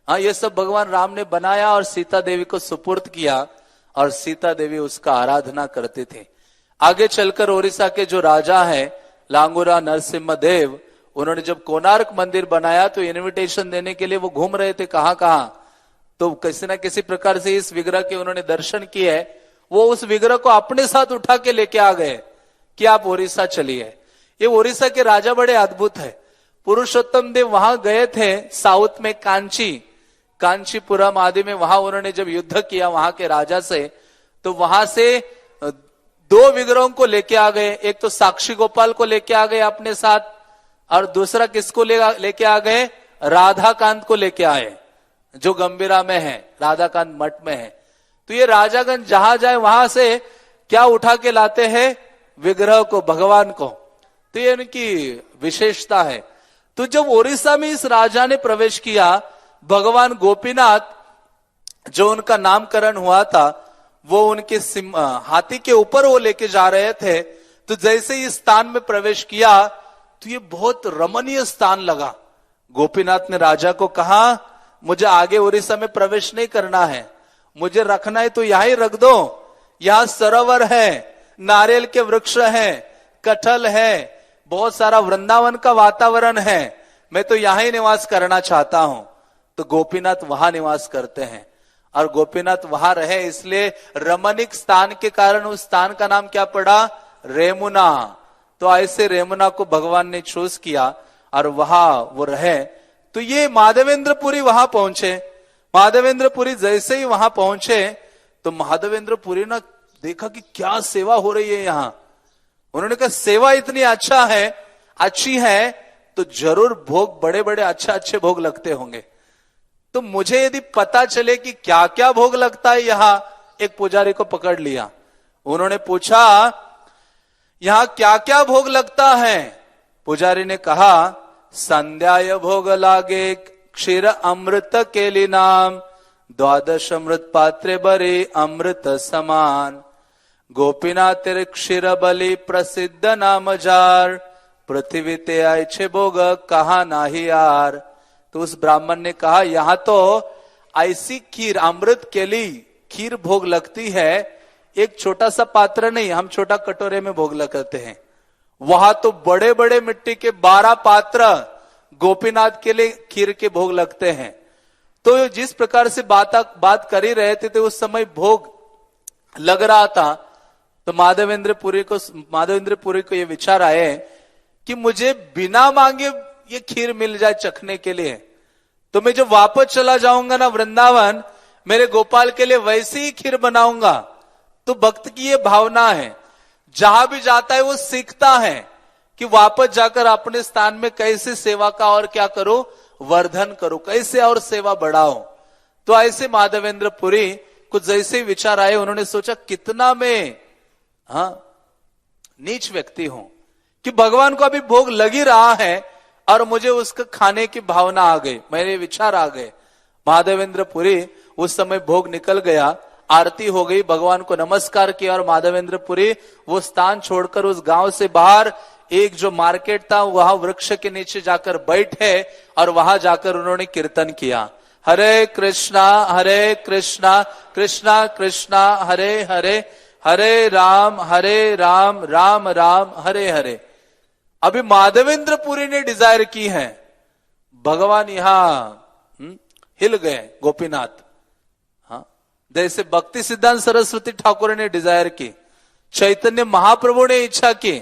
[SPEAKER 1] हाँ, ये सब भगवान राम ने बनाया और सीता देवी को सुपुर्द किया, और सीता देवी उसका आराधना करते थे। आगे चलकर ओडिशा के जो राजा हैं लांगुरा नरसिम्हा देव, उन्होंने जब कोणार्क मंदिर बनाया तो इनविटेशन देने के लिए वो घूम रहे थे कहां कहां, तो किसी ना किसी प्रकार से इस विग्रह के उन्होंने दर्शन किए, वो उस विग्रह को अपने साथ उठा के लेके आ गए कि आप ओडिशा चलिए। ये ओडिशा के राजा बड़े अद्भुत है। पुरुषोत्तम देव वहां गए थे साउथ में, कांचीपुरम आदि में, वहां उन्होंने जब युद्ध किया वहां के राजा से, तो वहां से 2 विग्रहों को लेके आ गए। एक तो साक्षी गोपाल को लेके आ गए अपने साथ, और दूसरा किसको लेके आ गए, राधा कांत को लेके आए, जो गंभीरा में है, राधा कांत मठ में है। तो ये राजागण जहां जाए वहां से क्या उठा के लाते हैं, विग्रह को, भगवान को। तो ये इनकी विशेषता है। तो जब ओडिशा में इस राजा ने प्रवेश किया, भगवान गोपीनाथ जो उनका नामकरण हुआ था, वो उनके हाथी के ऊपर वो लेके जा रहे थे। तो जैसे ही स्थान में प्रवेश किया तो ये बहुत रमणीय स्थान लगा। गोपीनाथ ने राजा को कहा मुझे आगे उड़ीसा में प्रवेश नहीं करना है, मुझे रखना है तो यहां ही रख दो। यहां सरोवर है, नारियल के वृक्ष हैं, कटहल है, बहुत सारा वृंदावन का वातावरण है, मैं तो यहां ही निवास करना चाहता हूं। तो गोपीनाथ वहां निवास करते हैं, और गोपीनाथ वहां रहे, इसलिए रमणीक स्थान के कारण उस स्थान का नाम क्या पड़ा, रेमुना। तो ऐसे रेमुना को भगवान ने चूज किया और वहां वो रहे। तो ये माधवेंद्रपुरी वहां पहुंचे। माधवेंद्रपुरी जैसे ही वहां पहुंचे तो माधवेंद्रपुरी ने देखा कि क्या सेवा हो रही है यहां। उन्होंने कहा सेवा इतनी अच्छी है तो जरूर भोग बड़े बड़े अच्छे भोग लगते होंगे। तो मुझे यदि पता चले कि क्या क्या भोग लगता है यहां, एक पुजारी को पकड़ लिया। उन्होंने पूछा यहां क्या क्या भोग लगता है। पुजारी ने कहा संध्याय भोग लागे क्षीर अमृत केली नाम, 12 अमृत पात्रे बरे अमृत समान, गोपीनाथ क्षीर बलि प्रसिद्ध नाम जार, पृथ्वी ते आयछे भोग कहा नाही यार। तो उस ब्राह्मण ने कहा यहां तो ऐसी खीर, अमृत केली खीर भोग लगती है, एक छोटा सा पात्र नहीं, हम छोटा कटोरे में भोग लगाते हैं, वहां तो बड़े बड़े मिट्टी के 12 पात्र गोपीनाथ के लिए खीर के भोग लगते हैं। तो जिस प्रकार से बात कर ही रहे थे तो उस समय भोग लग रहा था। तो माधवेंद्रपुरी को यह विचार आए कि मुझे बिना मांगे ये खीर मिल जाए चखने के लिए, तो मैं जब वापस चला जाऊंगा ना वृंदावन, मेरे गोपाल के लिए वैसी ही खीर बनाऊंगा। तो भक्त की ये भावना है, जहां भी जाता है वो सीखता है कि वापस जाकर अपने स्थान में कैसे सेवा का और क्या करो, वर्धन करो, कैसे और सेवा बढ़ाओ। तो ऐसे माधवेंद्रपुरी कुछ जैसे विचार आए, उन्होंने सोचा कितना मैं नीच व्यक्ति हूं कि भगवान को अभी भोग लग ही रहा है और मुझे उसका खाने की भावना आ गई, मेरे विचार आ गए। माधवेंद्रपुरी उस समय भोग निकल गया, आरती हो गई, भगवान को नमस्कार किया और माधवेंद्रपुरी वो स्थान छोड़कर उस गांव से बाहर एक जो मार्केट था वहां वृक्ष के नीचे जाकर बैठे और वहां जाकर उन्होंने कीर्तन किया, हरे कृष्णा कृष्णा कृष्णा हरे हरे, हरे राम राम राम हरे हरे। अभी माधवेंद्रपुरी ने डिजायर की है, भगवान यहां हिल गए गोपीनाथ, जैसे भक्ति सिद्धांत सरस्वती ठाकुर ने डिजायर की, चैतन्य महाप्रभु ने इच्छा की,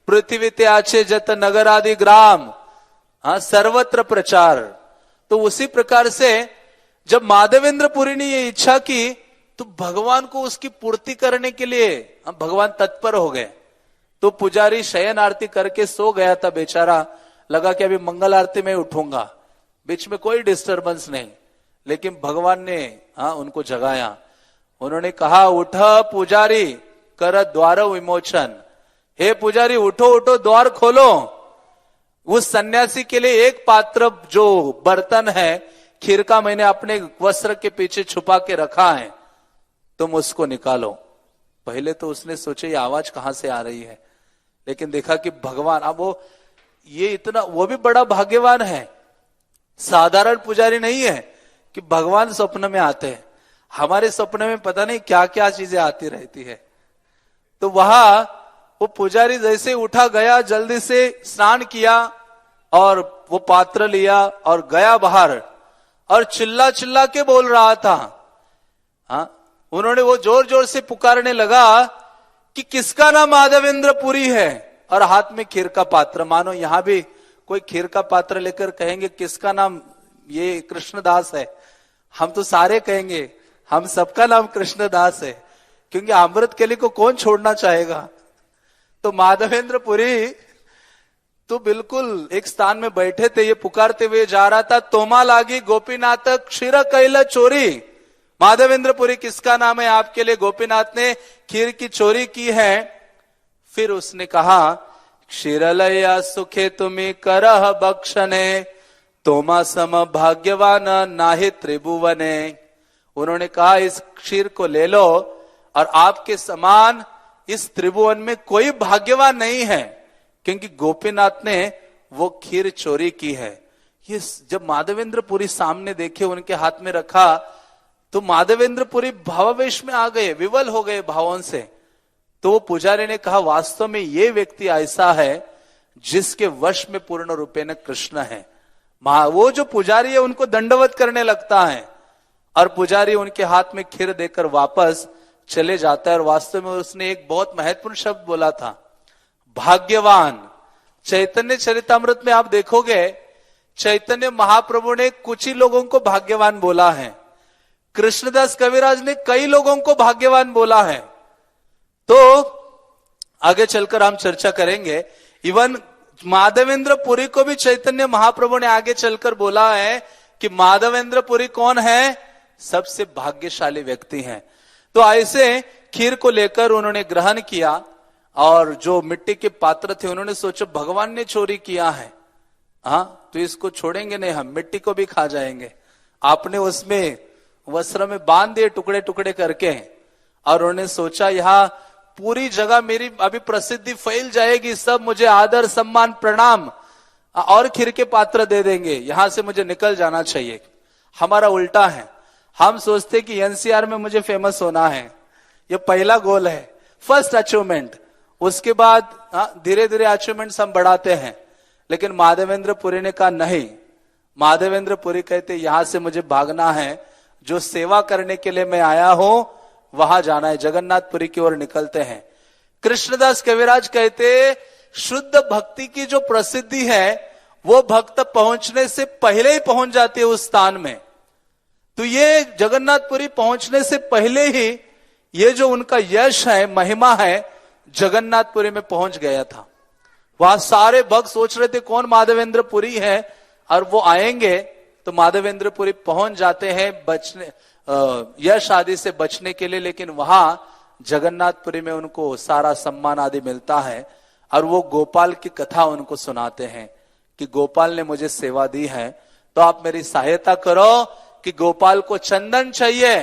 [SPEAKER 1] पृथ्वी त्याचे जत नगर आदि ग्राम, सर्वत्र प्रचार। तो उसी प्रकार से जब माधवेंद्र पुरी ने ये इच्छा की तो भगवान को उसकी पूर्ति करने के लिए भगवान तत्पर हो गए। तो पुजारी शयन आरती करके सो गया था बेचारा, लगा कि अभी मंगल आरती में उठूंगा, बीच में कोई डिस्टरबेंस नहीं, लेकिन भगवान ने उनको जगाया। उन्होंने कहा, उठ पुजारी कर द्वार विमोचन, हे पुजारी उठो उठो द्वार खोलो। उस सन्यासी के लिए एक पात्र जो बर्तन है खीर का मैंने अपने वस्त्र के पीछे छुपा के रखा है, तुम उसको निकालो। पहले तो उसने सोचे ये आवाज कहां से आ रही है, लेकिन देखा कि भगवान, अब वो भी बड़ा भाग्यवान है, साधारण पुजारी नहीं है कि भगवान स्वप्न में आते हैं। हमारे स्वप्न में पता नहीं क्या क्या चीजें आती रहती है। तो वहां वो पुजारी जैसे उठा गया, जल्दी से स्नान किया और वो पात्र लिया और गया बाहर और चिल्ला चिल्ला के बोल रहा था। उन्होंने वो जोर जोर से पुकारने लगा कि किसका नाम माधवेंद्र पुरी है, और हाथ में खीर का पात्र। मानो यहां भी कोई खीर का पात्र लेकर कहेंगे किसका नाम, ये कृष्णदास है, हम तो सारे कहेंगे हम सबका नाम कृष्णदास है, क्योंकि अमृत केली को कौन छोड़ना चाहेगा। तो माधवेंद्र पुरी तो बिल्कुल एक स्थान में बैठे थे, ये पुकारते हुए जा रहा था, तोमा लागी गोपीनाथ क्षीर कैला चोरी। माधवेंद्र पुरी किसका नाम है, आपके लिए गोपीनाथ ने खीर की चोरी की है। फिर उसने कहा, क्षीरलया सुखे तुम्हें करह बक्षने, तोमा सम भाग्यवान नाहि त्रिभुवने। उन्होंने कहा इस क्षीर को ले लो, और आपके समान इस त्रिभुवन में कोई भाग्यवान नहीं है, क्योंकि गोपीनाथ ने वो खीर चोरी की है। ये जब माधवेंद्र पुरी सामने देखे, उनके हाथ में रखा, तो माधवेंद्र पुरी भावावेश में आ गए, विवल हो गए भावों से। तो वो पुजारी ने कहा, वास्तव में ये व्यक्ति ऐसा है जिसके वश में पूर्ण रूपे न कृष्ण है। वो जो पुजारी है उनको दंडवत करने लगता है, और पुजारी उनके हाथ में खीर देकर वापस चले जाता है। और वास्तव में उसने एक बहुत महत्वपूर्ण शब्द बोला था, भाग्यवान। चैतन्य चरितामृत में आप देखोगे चैतन्य महाप्रभु ने कुछ ही लोगों को भाग्यवान बोला है, कृष्णदास कविराज ने कई लोगों को भाग्यवान बोला है। तो आगे चलकर हम चर्चा करेंगे। इवन माधवेंद्र पुरी को भी चैतन्य महाप्रभु ने आगे चलकर बोला है कि माधवेंद्र पुरी कौन है, सबसे भाग्यशाली व्यक्ति हैं। तो ऐसे खीर को लेकर उन्होंने ग्रहण किया, और जो मिट्टी के पात्र थे उन्होंने सोचा भगवान ने चोरी किया है, तो इसको छोड़ेंगे नहीं, हम मिट्टी को भी खा जाएंगे। आपने उसमें वस्त्र में बांध दिए टुकड़े टुकड़े करके, और उन्होंने सोचा यहाँ पूरी जगह मेरी अभी प्रसिद्धि फैल जाएगी, सब मुझे आदर सम्मान प्रणाम और खीर के पात्र दे देंगे, यहां से मुझे निकल जाना चाहिए। हमारा उल्टा है, हम सोचते कि एनसीआर में मुझे फेमस होना है, ये पहला गोल है, फर्स्ट अचीवमेंट। उसके बाद धीरे धीरे अचीवमेंट हम बढ़ाते हैं। लेकिन माधवेंद्र पुरी ने कहा नहीं, माधवेंद्र पुरी कहते यहां से मुझे भागना है, जो सेवा करने के लिए मैं आया हूं वहां जाना है, जगन्नाथपुरी की ओर निकलते हैं। कृष्णदास कविराज कहते शुद्ध भक्ति की जो प्रसिद्धि है वो भक्त पहुंचने से पहले ही पहुंच जाती है उस स्थान में। तो ये जगन्नाथपुरी पहुंचने से पहले ही ये जो उनका यश है, महिमा है, जगन्नाथपुरी में पहुंच गया था। वहां सारे भक्त सोच रहे थे कौन माधवेंद्र पुरी है, और वो आएंगे तो माधवेंद्र पुरी पहुंच जाते हैं बचने, यश आदि से बचने के लिए। लेकिन वहां जगन्नाथपुरी में उनको सारा सम्मान आदि मिलता है, और वो गोपाल की कथा उनको सुनाते हैं कि गोपाल ने मुझे सेवा दी है, तो आप मेरी सहायता करो कि गोपाल को चंदन चाहिए।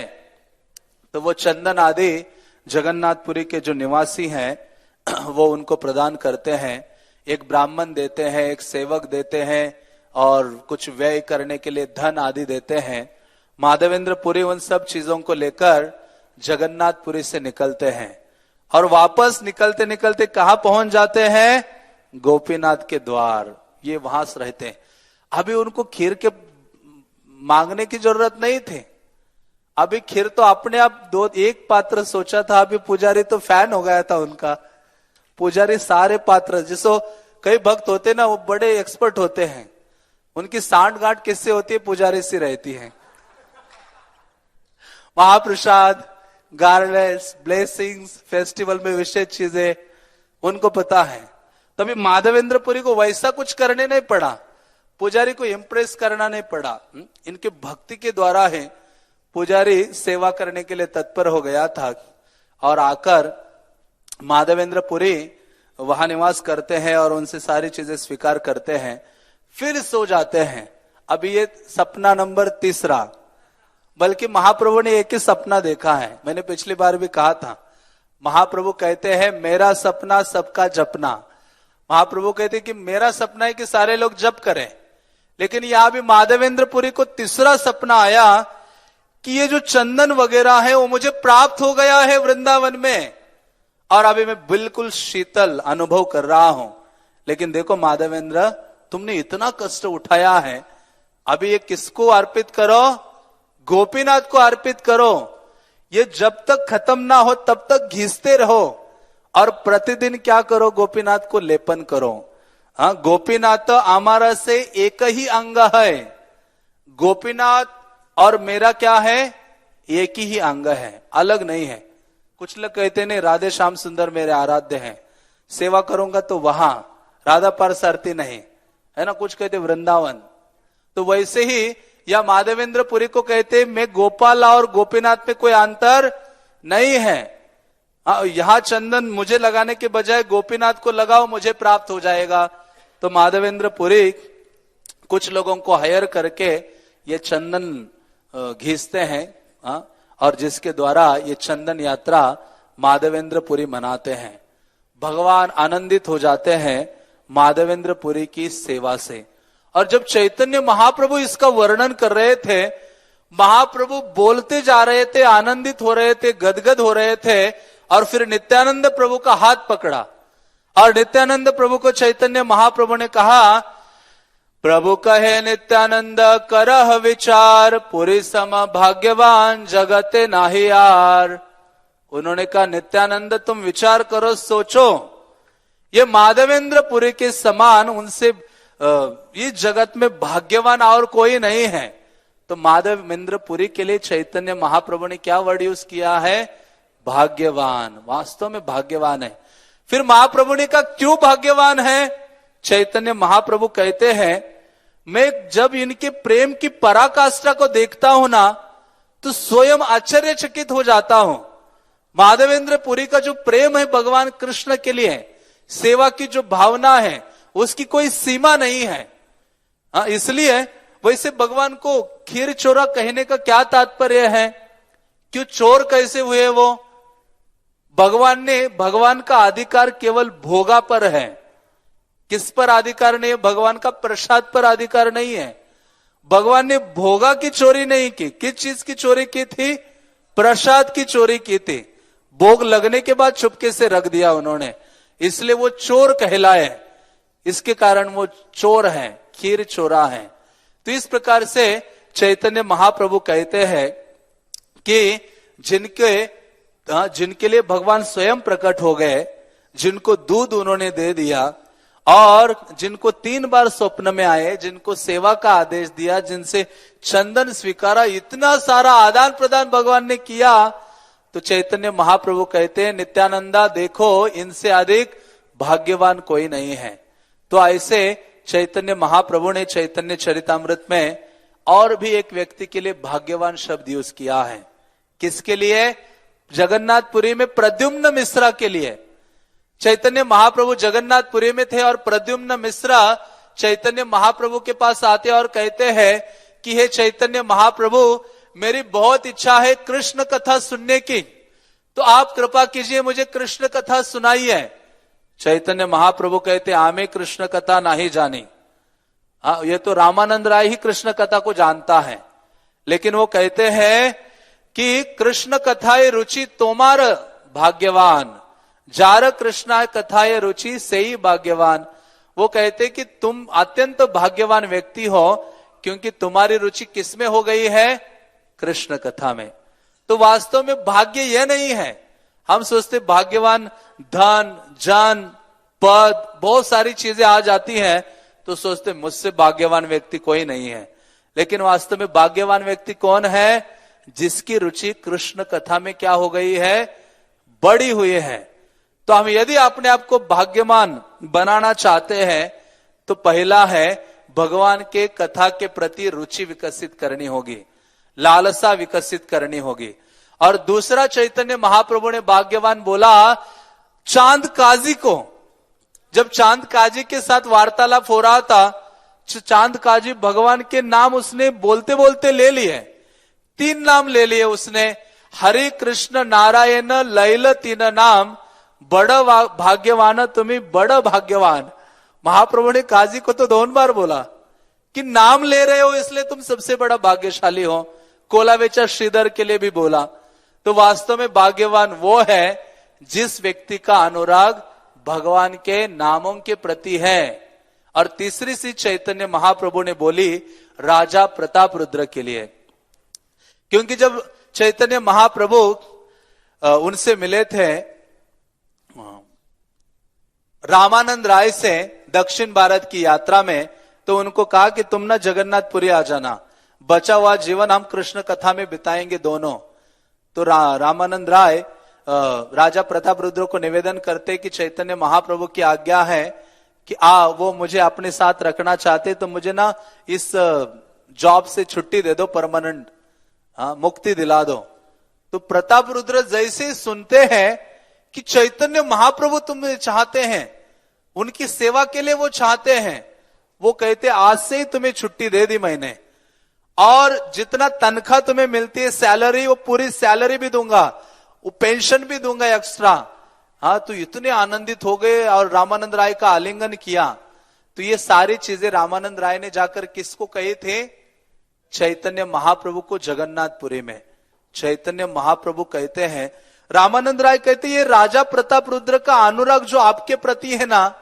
[SPEAKER 1] तो वो चंदन आदि जगन्नाथपुरी के जो निवासी हैं वो उनको प्रदान करते हैं। एक ब्राह्मण देते हैं, एक सेवक देते हैं, और कुछ व्यय करने के लिए धन आदि देते हैं। माधवेंद्र पुरी उन सब चीजों को लेकर जगन्नाथपुरी से निकलते हैं, और वापस निकलते निकलते कहां पहुंच जाते हैं, गोपीनाथ के द्वार। ये वहां से रहते हैं। अभी उनको खीर के मांगने की जरूरत नहीं थी, अभी खीर तो अपने आप एक पात्र सोचा था, अभी पुजारी तो फैन हो गया था उनका। पुजारी सारे पात्र, जिसको कई भक्त होते ना वो बड़े एक्सपर्ट होते हैं, उनकी सांठ गांठ किससे होती है? पुजारी से रहती है। महाप्रसाद, गार्लेट्स, ब्लेसिंग्स, फेस्टिवल में विशेष चीजें उनको पता है। तभी माधवेंद्रपुरी को वैसा कुछ करने नहीं पड़ा, पुजारी को इंप्रेस करना नहीं पड़ा। इनके भक्ति के द्वारा है पुजारी सेवा करने के लिए तत्पर हो गया था और आकर माधवेंद्रपुरी वहां निवास करते हैं और उनसे सारी चीजें स्वीकार करते हैं, फिर सो जाते हैं। अभी ये सपना नंबर 3, बल्कि महाप्रभु ने एक ही सपना देखा है। मैंने पिछली बार भी कहा था, महाप्रभु कहते हैं मेरा सपना सबका जपना। महाप्रभु कहते हैं कि मेरा सपना है कि सारे लोग जप करें, लेकिन यहां भी माधवेंद्रपुरी को तीसरा सपना आया कि ये जो चंदन वगैरह है वो मुझे प्राप्त हो गया है वृंदावन में, और अभी मैं बिल्कुल शीतल अनुभव कर रहा हूं। लेकिन देखो माधवेंद्र, तुमने इतना कष्ट उठाया है, अभी ये किसको अर्पित करो? गोपीनाथ को अर्पित करो। ये जब तक खत्म ना हो तब तक घिसते रहो और प्रतिदिन क्या करो? गोपीनाथ को लेपन करो। हाँ, गोपीनाथ तो हमारा से एक ही अंग है। गोपीनाथ और मेरा क्या है? एक ही अंग है, अलग नहीं है। कुछ लोग कहते नहीं राधे श्याम सुंदर मेरे आराध्य हैं, सेवा करूंगा तो वहां राधा पारसारथी नहीं है ना, कुछ कहते वृंदावन। तो वैसे ही या माधवेंद्रपुरी को कहते मैं गोपाल और गोपीनाथ में कोई अंतर नहीं है। यहां चंदन मुझे लगाने के बजाय गोपीनाथ को लगाओ, मुझे प्राप्त हो जाएगा। तो माधवेंद्रपुरी कुछ लोगों को हायर करके ये चंदन घिसते हैं और जिसके द्वारा ये चंदन यात्रा माधवेंद्रपुरी मनाते हैं। भगवान आनंदित हो जाते हैं माधवेंद्रपुरी की सेवा से। और जब चैतन्य महाप्रभु इसका वर्णन कर रहे थे, महाप्रभु बोलते जा रहे थे, आनंदित हो रहे थे, गदगद हो रहे थे, और फिर नित्यानंद प्रभु का हाथ पकड़ा और नित्यानंद प्रभु को चैतन्य महाप्रभु ने कहा, प्रभु कहे नित्यानंद करह विचार, पुरी सम भाग्यवान जगते नाही यार। उन्होंने कहा नित्यानंद तुम विचार करो, सोचो, ये माधवेंद्रपुरी के समान उनसे इस जगत में भाग्यवान और कोई नहीं है। तो माधवेंद्रपुरी के लिए चैतन्य महाप्रभु ने क्या वर्ड यूज किया है? भाग्यवान। वास्तव में भाग्यवान है। फिर महाप्रभु ने कहा क्यों भाग्यवान है? चैतन्य महाप्रभु कहते हैं मैं जब इनके प्रेम की पराकाष्ठा को देखता हूं ना तो स्वयं आश्चर्यचकित हो जाता हूं। माधवेंद्रपुरी का जो प्रेम है भगवान कृष्ण के लिए, सेवा की जो भावना है उसकी कोई सीमा नहीं है। इसलिए वैसे भगवान को खीर चोरा कहने का क्या तात्पर्य है? क्यों चोर कैसे हुए वो? भगवान का अधिकार केवल भोगा पर है। किस पर अधिकार नहीं है? भगवान का प्रसाद पर अधिकार नहीं है। भगवान ने भोगा की चोरी नहीं की। किस चीज की चोरी की थी? प्रसाद की चोरी की थी। भोग लगने के बाद चुपके से रख दिया उन्होंने, इसलिए वो चोर कहलाए। इसके कारण वो चोर हैं, खीर चोरा है। तो इस प्रकार से चैतन्य महाप्रभु कहते हैं कि जिनके लिए भगवान स्वयं प्रकट हो गए, जिनको दूध उन्होंने दे दिया और जिनको 3 बार स्वप्न में आए, जिनको सेवा का आदेश दिया, जिनसे चंदन स्वीकारा, इतना सारा आदान प्रदान भगवान ने किया, तो चैतन्य महाप्रभु कहते हैं नित्यानंदा देखो इनसे अधिक भाग्यवान कोई नहीं है। तो ऐसे चैतन्य महाप्रभु ने चैतन्य चरितामृत में और भी एक व्यक्ति के लिए भाग्यवान शब्द यूज किया है। किसके लिए? जगन्नाथपुरी में प्रद्युम्न मिश्रा के लिए। चैतन्य महाप्रभु जगन्नाथपुरी में थे और प्रद्युम्न मिश्रा चैतन्य महाप्रभु के पास आते और कहते हैं कि हे चैतन्य महाप्रभु, मेरी बहुत इच्छा है कृष्ण कथा सुनने की, तो आप कृपा कीजिए मुझे कृष्ण कथा सुनाइए। चैतन्य महाप्रभु कहते आमे कृष्ण कथा नहीं जानी। ये तो रामानंद राय ही कृष्ण कथा को जानता है, लेकिन वो कहते हैं कि कृष्ण कथाए रुचि तोमार भाग्यवान, जार कृष्णा कथाए रुचि से ही भाग्यवान। वो कहते कि तुम अत्यंत भाग्यवान व्यक्ति हो क्योंकि तुम्हारी रुचि किसमें हो गई है? कृष्ण कथा में। तो वास्तव में भाग्य यह नहीं है। हम सोचते भाग्यवान धन, जन, पद, बहुत सारी चीजें आ जाती हैं तो सोचते मुझसे भाग्यवान व्यक्ति कोई नहीं है। लेकिन वास्तव में भाग्यवान व्यक्ति कौन है? जिसकी रुचि कृष्ण कथा में क्या हो गई है? बड़ी हुई है। तो हम यदि अपने आप को भाग्यवान बनाना चाहते हैं तो पहला है भगवान के कथा के प्रति रुचि विकसित करनी होगी, लालसा विकसित करनी होगी। और दूसरा चैतन्य महाप्रभु ने भाग्यवान बोला चांद काजी को। जब चांद काजी के साथ वार्तालाप हो रहा था, चांद काजी भगवान के नाम उसने बोलते बोलते ले लिए, 3 नाम ले लिए उसने, हरि कृष्ण नारायण लैल 3 नाम, बड़ भाग्यवान तुम्हें, बड़ भाग्यवान। महाप्रभु ने काजी को तो 2 बार बोला कि नाम ले रहे हो इसलिए तुम सबसे बड़ा भाग्यशाली हो। कोलावेचा श्रीधर के लिए भी बोला। तो वास्तव में भाग्यवान वो है जिस व्यक्ति का अनुराग भगवान के नामों के प्रति है। और तीसरी सी चैतन्य महाप्रभु ने बोली राजा प्रताप रुद्र के लिए, क्योंकि जब चैतन्य महाप्रभु उनसे मिले थे रामानंद राय से दक्षिण भारत की यात्रा में, तो उनको कहा कि तुम ना जगन्नाथपुरी आ जाना, बचा हुआ जीवन हम कृष्ण कथा में बिताएंगे दोनों। तो रामानंद राय राजा प्रताप रुद्र को निवेदन करते कि चैतन्य महाप्रभु की आज्ञा है कि वो मुझे अपने साथ रखना चाहते तो मुझे ना इस जॉब से छुट्टी दे दो, परमानेंट मुक्ति दिला दो। तो प्रताप रुद्र जैसे सुनते हैं कि चैतन्य महाप्रभु तुम्हें चाहते हैं, उनकी सेवा के लिए वो चाहते हैं, वो कहते आज से ही तुम्हें छुट्टी दे दी मैंने, और जितना तनख्वाह तुम्हें मिलती है सैलरी, वो पूरी सैलरी भी दूंगा, वो पेंशन भी दूंगा एक्स्ट्रा। तो इतने आनंदित हो गए और रामानंद राय का आलिंगन किया। तो ये सारी चीजें रामानंद राय ने जाकर किसको कहे थे? चैतन्य महाप्रभु को जगन्नाथपुरी में। चैतन्य महाप्रभु कहते हैं, रामानंद राय कहते ये राजा प्रताप रुद्र का अनुराग जो आपके प्रति है ना,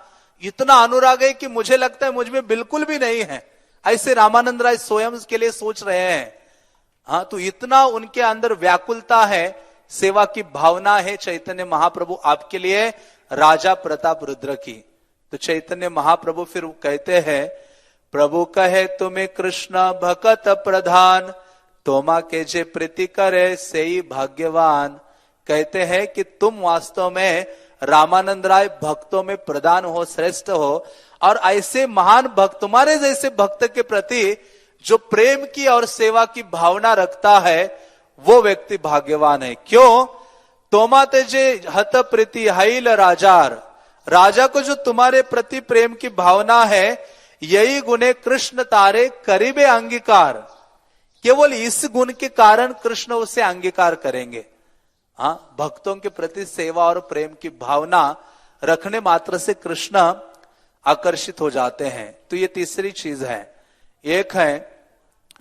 [SPEAKER 1] इतना अनुराग है कि मुझे लगता है मुझ में बिल्कुल भी नहीं है। ऐसे रामानंद राय स्वयं के लिए सोच रहे हैं। तो इतना उनके अंदर व्याकुलता है, सेवा की भावना है चैतन्य महाप्रभु आपके लिए राजा प्रताप रुद्र की। तो चैतन्य महाप्रभु फिर कहते हैं, प्रभु कहे तुम्हें कृष्ण भक्त प्रधान, तोमा के जे प्रीति करे से ही भाग्यवान। कहते हैं कि तुम वास्तव में रामानंद राय भक्तों में प्रधान हो, श्रेष्ठ हो, और ऐसे महान भक्त, तुम्हारे जैसे भक्त के प्रति जो प्रेम की और सेवा की भावना रखता है वो व्यक्ति भाग्यवान है। क्यों? तोमा तेजे हत प्रीति हाइल राजार, राजा को जो तुम्हारे प्रति प्रेम की भावना है, यही गुणे कृष्ण तारे करीबे अंगीकार। केवल इस गुण के कारण कृष्ण उसे अंगीकार करेंगे। भक्तों के प्रति सेवा और प्रेम की भावना रखने मात्र से कृष्ण आकर्षित हो जाते हैं। तो ये तीसरी चीज है। एक है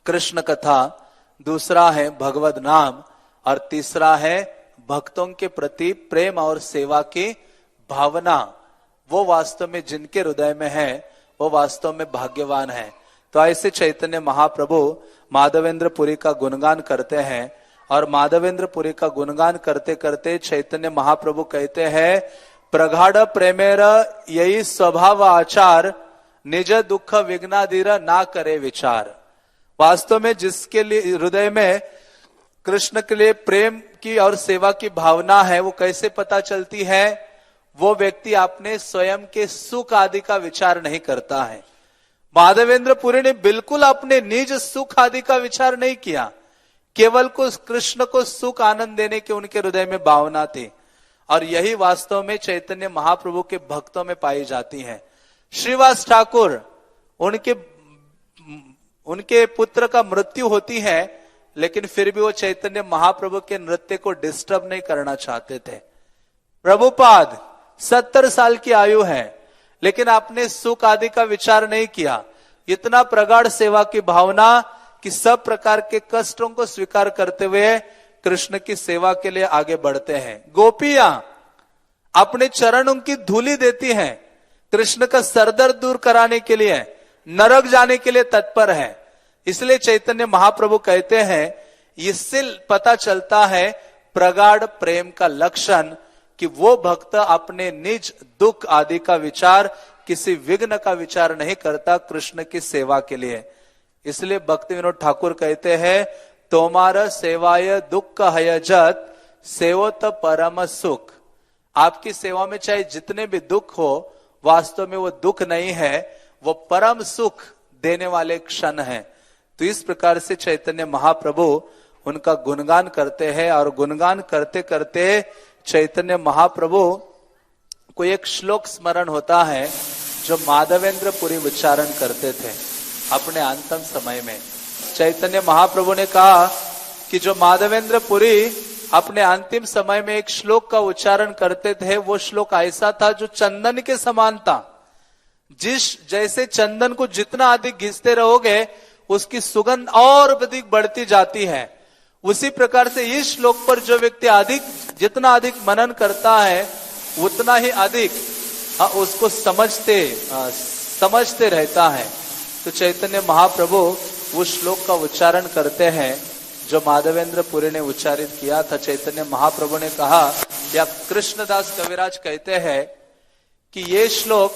[SPEAKER 1] कृष्ण कथा, दूसरा है भगवद नाम, और तीसरा है भक्तों के प्रति प्रेम और सेवा की भावना। वो वास्तव में जिनके हृदय में है वो वास्तव में भाग्यवान है। तो ऐसे चैतन्य महाप्रभु माधवेंद्रपुरी का गुणगान करते हैं, और माधवेंद्रपुरी का गुणगान करते करते चैतन्य महाप्रभु कहते हैं, प्रगाढ़ प्रेमेर यही स्वभाव आचार, निज दुख विघ्नाधीर ना करे विचार। वास्तव में जिसके लिए हृदय में कृष्ण के लिए प्रेम की और सेवा की भावना है, वो कैसे पता चलती है? वो व्यक्ति अपने स्वयं के सुख आदि का विचार नहीं करता है। माधवेंद्रपुरी ने बिल्कुल अपने निज सुख आदि का विचार नहीं किया, केवल को कृष्ण को सुख आनंद देने की उनके हृदय में भावना थी। और यही वास्तव में चैतन्य महाप्रभु के भक्तों में पाई जाती है। श्रीवास ठाकुर, उनके पुत्र का मृत्यु होती है, लेकिन फिर भी वो चैतन्य महाप्रभु के नृत्य को डिस्टर्ब नहीं करना चाहते थे। प्रभुपाद 70 साल की आयु है, लेकिन आपने सुख आदि का विचार नहीं किया। इतना प्रगाढ़ सेवा की भावना कि सब प्रकार के कष्टों को स्वीकार करते हुए कृष्ण की सेवा के लिए आगे बढ़ते हैं। गोपियां अपने चरणों की धूली देती हैं, कृष्ण का सरदर्द दूर कराने के लिए, नरक जाने के लिए तत्पर है। इसलिए चैतन्य महाप्रभु कहते हैं, इससे पता चलता है प्रगाढ़ प्रेम का लक्षण कि वो भक्त अपने निज दुख आदि का विचार, किसी विघ्न का विचार नहीं करता कृष्ण की सेवा के लिए। इसलिए भक्ति विनोद ठाकुर कहते हैं, तोमार सेवाय दुख हयजत सेवोत परम सुख। आपकी सेवा में चाहे जितने भी दुख हो, वास्तव में वो दुख नहीं है, वो परम सुख देने वाले क्षण है। तो इस प्रकार से चैतन्य महाप्रभु उनका गुणगान करते हैं, और गुणगान करते करते चैतन्य महाप्रभु को एक श्लोक स्मरण होता है जो माधवेंद्र पुरी उच्चारण करते थे अपने अंतिम समय में। चैतन्य महाप्रभु ने कहा कि जो माधवेंद्र पुरी अपने अंतिम समय में एक श्लोक का उच्चारण करते थे, वो श्लोक ऐसा था जो चंदन के समान था। जैसे चंदन को जितना अधिक घिसते रहोगे उसकी सुगंध और अधिक बढ़ती जाती है, उसी प्रकार से इस श्लोक पर जो व्यक्ति जितना अधिक मनन करता है उतना ही अधिक उसको समझते रहता है। तो चैतन्य महाप्रभु उस श्लोक का उच्चारण करते हैं जो माधवेंद्र पुरी ने उच्चारित किया था। चैतन्य महाप्रभु ने कहा, या कृष्णदास कविराज कहते हैं कि ये श्लोक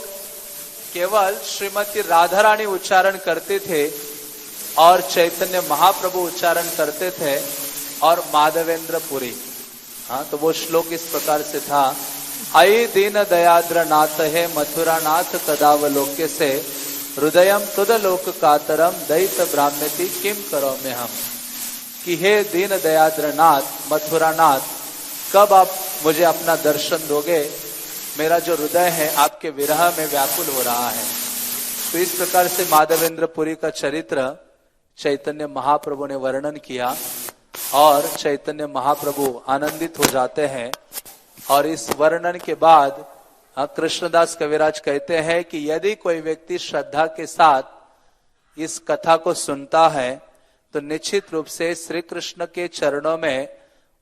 [SPEAKER 1] केवल श्रीमती राधा रानी उच्चारण करते थे और चैतन्य महाप्रभु उच्चारण करते थे और माधवेंद्र पुरी। हाँ, तो वो श्लोक इस प्रकार से था, आई दीन दयाद्र नाथ है मथुरा नाथ कदावलोक्य से हृदयम तुद लोक कातरम दैत ब्राह्मति किम करो में हम। कि हे दीन दयाद्र नाथ, मथुरा नाथ, कब आप मुझे अपना दर्शन दोगे? मेरा जो हृदय है आपके विरह में व्याकुल हो रहा है। तो इस प्रकार से माधवेंद्र पुरी का चरित्र चैतन्य महाप्रभु ने वर्णन किया और चैतन्य महाप्रभु आनंदित हो जाते हैं। और इस वर्णन के बाद कृष्णदास कविराज कहते हैं कि यदि कोई व्यक्ति श्रद्धा के साथ इस कथा को सुनता है तो निश्चित रूप से श्री कृष्ण के चरणों में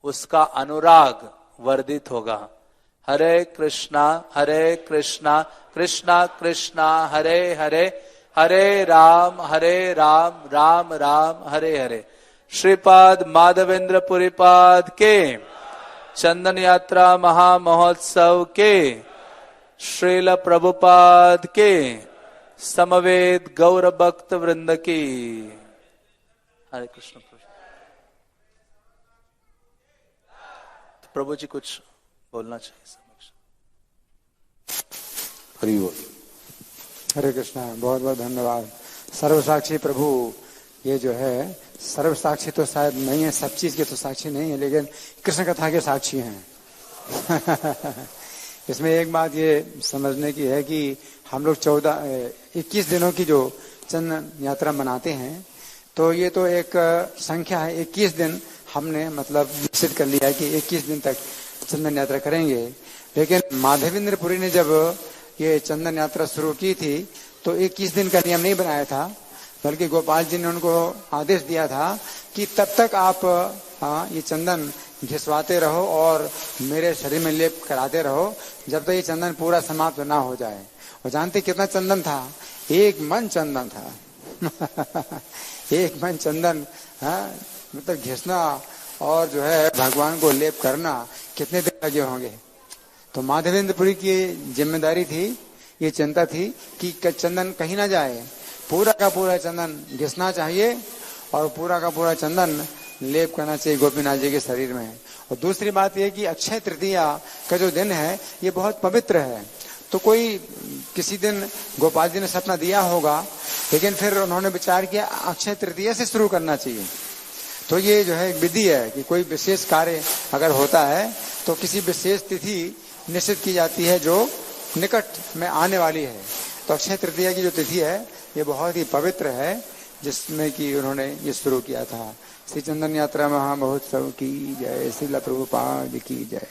[SPEAKER 1] उसका अनुराग वर्धित होगा। हरे कृष्णा कृष्णा कृष्णा हरे हरे, हरे राम राम राम हरे हरे। श्रीपाद माधवेंद्र पुरीपाद के, चंदन यात्रा महामहोत्सव के, श्रील प्रभुपाद के, समवेत गौर भक्त वृंद की। हरे कृष्ण। तो प्रभु जी कुछ बोलना चाहिए समक्ष।
[SPEAKER 2] हरि बोल। हरे कृष्णा। बहुत बहुत धन्यवाद। सर्वसाक्षी प्रभु, ये जो है सर्वसाक्षी तो शायद नहीं है, सब चीज के तो साक्षी नहीं है, लेकिन कृष्ण कथा के साक्षी हैं। इसमें एक बात ये समझने की है कि हम लोग 21 दिनों की जो चंदन यात्रा मनाते हैं, तो ये तो एक संख्या है। 21 दिन हमने मतलब निश्चित कर लिया है कि 21 दिन तक चंदन यात्रा करेंगे। लेकिन माधवेंद्र पुरी ने जब ये चंदन यात्रा शुरू की थी तो 21 दिन का नियम नहीं बनाया था, बल्कि गोपाल जी ने उनको आदेश दिया था कि तब तक आप ये चंदन घिसवाते रहो और मेरे शरीर में लेप कराते रहो जब तक ये चंदन पूरा समाप्त ना हो जाए। और जानते कितना चंदन था? 1 मन चंदन था। 1 मन चंदन, मतलब घिसना और जो है भगवान को लेप करना कितने दिन लगे होंगे। तो माधवेंद्र पुरी की जिम्मेदारी थी, ये चिंता थी कि चंदन कहीं ना जाए, पूरा का पूरा चंदन घिसना चाहिए और पूरा का पूरा चंदन लेप करना चाहिए गोपीनाथ जी के शरीर में। और दूसरी बात यह कि अक्षय तृतीया का जो दिन है ये बहुत पवित्र है। तो कोई किसी दिन गोपाल जी ने सपना दिया होगा, लेकिन फिर उन्होंने विचार किया अक्षय तृतीया से शुरू करना चाहिए। तो ये जो है विधि है कि कोई विशेष कार्य अगर होता है तो किसी विशेष तिथि निश्चित की जाती है जो निकट में आने वाली है। तो अक्षय तृतीया की जो तिथि है ये बहुत ही पवित्र है, जिसमें कि उन्होंने ये शुरू किया था। श्री चंदन यात्रा महामहोत्सव की जय। श्रील प्रभुपाद की जय।